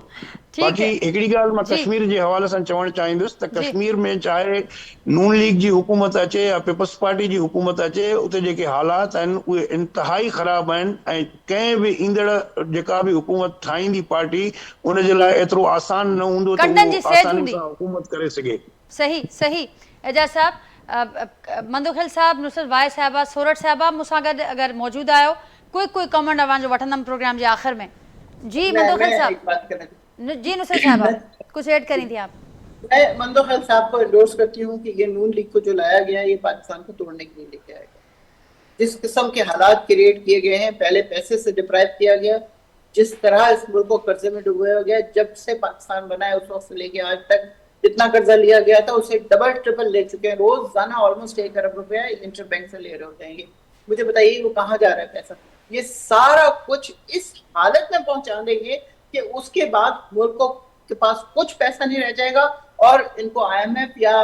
ठीक बाक़ी है हिकिड़ी ॻाल्हि मां जी कश्मीर जे हवाले सां चवणु चाहींदुसि त जी कश्मीर में चाहे नून लीग जी हुकूमत अचे या पीपल्स पार्टी जी हुकूमत अचे, उते जेके हालात आहिनि उहे इंतिहाई ख़राब आहिनि ऐं कंहिं बि ईंदड़ जेका बि हुकूमत ठाहींदी पार्टी, उन जे लाइ एतिरो आसान न हूंदो त कंडन जी उहो सेज आसानी हूंदी। सां हुकूमत करे सघे। सही सही। एजाज साहब, मंदोखिल साहब, नुसरत वाहिद साहिबा, सोरठ साहिबा मूंसां गॾु अगर मौजूद आहियो, कोई कमेंट अवां जो वठंदमि प्रोग्राम जे आख़िर में। जी मंदोखिल मैं एक बात करना साहब, जी नुसरत साहिबा कुछ ऐड करी थी आप? मैं मंदोखिल साहब को एंडोर्स करती हूँ कि ये नून लीग को जो लाया गया है ये पाकिस्तान को तोड़ने के लिए लेके आएगा। जिस किस्म के हालात क्रिएट किए गए हैं, पहले पैसे से डिप्राइव किया गया, जिस तरह इस मुल्क को कर्जे में डुबोया गया, जब से पाकिस्तान बना है उस वक्त से लेके आज तक जितना कर्जा लिया गया था उसे डबल ट्रिपल ले चुके हैं। रोजाना ऑलमोस्ट 1 अरब रुपया इंटरबैंक से ले रहे होते हैं। मुझे बताइए वो कहाँ जा रहा है पैसा? ये सारा कुछ इस हालत में पहुंचा देंगे कि उसके बाद मुल्क के पास कुछ पैसा नहीं रह जाएगा और इनको IMF या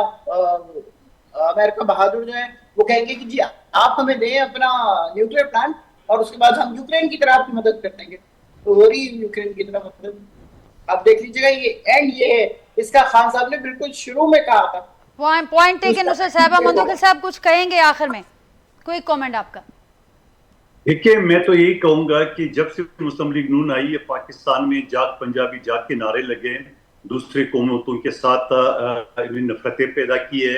अमेरिका बहादुर जो है वो कहेंगे कि जी आप हमें दें अपना न्यूक्लियर प्लांट और उसके बाद हम यूक्रेन की तरह आपकी मदद कर देंगे। तो हो रही यूक्रेन की तरह मदद, आप देख लीजिएगा। ये एंड ये है, इसका खान साहब ने बिल्कुल शुरू में कहा था। पॉइंट टेकन नुसरत साहिबा। मंदोखिल साहब कुछ कहेंगे आखिर में, कोई कमेंट आपका? देखिए, मैं तो यही कहूंगा कि जब से मुस्लिम लीग नून आई है, पाकिस्तान में जाट पंजाबी जाट के नारे लगे, दूसरे कौमों के साथ नफरतें पैदा की है।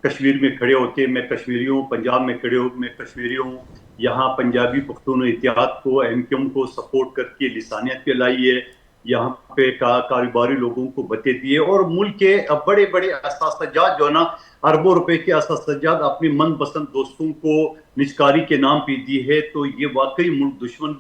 कश्मीर में खड़े होके मैं कश्मीरी हूँ, पंजाब में खड़े हो मैं कश्मीरी हूँ, यहाँ पंजाबी पख्तून इत्तेहाद को MQM को सपोर्ट करके लिसानियत फैलाई है, यहाँ पे कारोबारी लोगों को बते दिए और मुल्क के बड़े बड़े असासजात जो है ना, अरबों रुपए के असासजात अपने मनपसंद दोस्तों को निजकारी के नाम पे दी है। तो ये वाकई मुल्क दुश्मन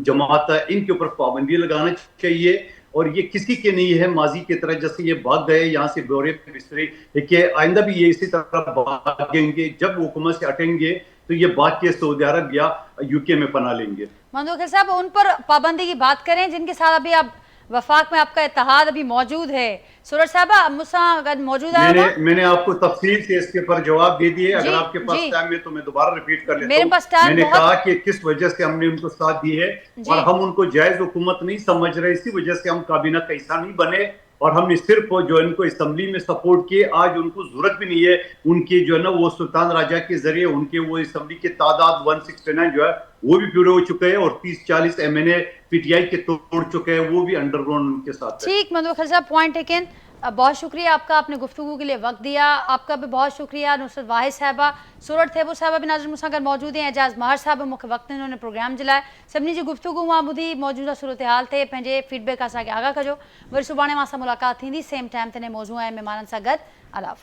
जमात है, इनके ऊपर पाबंदी लगाना चाहिए। और ये किसी के नहीं है माजी की तरह, जैसे ये भाग गए यहाँ से ब्यौरे बिस्तरे, कि आइंदा भी ये इसी तरह भागेंगे। जब हुकूमत से हटेंगे तो ये बात के सऊदी अरब या UK में पना लेंगे। मंदोखिल साहब, उन पर पाबंदी की बात करें जिनके साथ अभी आप वफाक में आपका इत्तेहाद अभी मौजूद है। सूरज साहबा मुझसे मौजूद है। मैंने आपको तफसील से इसके ऊपर जवाब दे दिए। अगर आपके पास टाइम है तो मैं दोबारा रिपीट कर लेता हूं। मैंने कहा कि किस वजह से हमने उनको साथ दी है और हम उनको जायज हुकूमत नहीं समझ रहे, इसी वजह से हम काबीना का हिस्सा नहीं बने और हमने सिर्फ जो इनको असम्बली में सपोर्ट किए। आज उनको जरूरत भी नहीं है उनके जो है ना वो सुल्तान राजा के जरिए उनके वो असम्बली के तादाद 169 जो है वो भी पूरे हो चुके हैं और 30-40 MNA PTI के तोड़ चुके हैं, वो भी अंडरग्राउंड उनके साथ। ठीक मंदोखिल साहब, पॉइंट टेकन। बहुत शुक्रिया आपका, आपने गुफ्तगू के लिए वक्त दिया। आपका भी बहुत शुक्रिया। नुसरत वाहिद साहिबा, सूरत थेबू साहिबा भी नाज़रीन मूंसां गॾु मौजूद हैं। एजाज़ महर साहब मूंखे वक्त इन्होंने प्रोग्राम जे लाइ सभिनी जी गुफ्तगू मां ॿुधी मौजूदा सूरत हाल ते पंहिंजे फीडबैक असांखे आगाह कजो। वरी सुभाणे मां सां मुलाक़ात थींदी सेम टाइम ते नए मौज़ू ऐं महिमाननि सां गॾु। अल्लाह हाफ़िज़।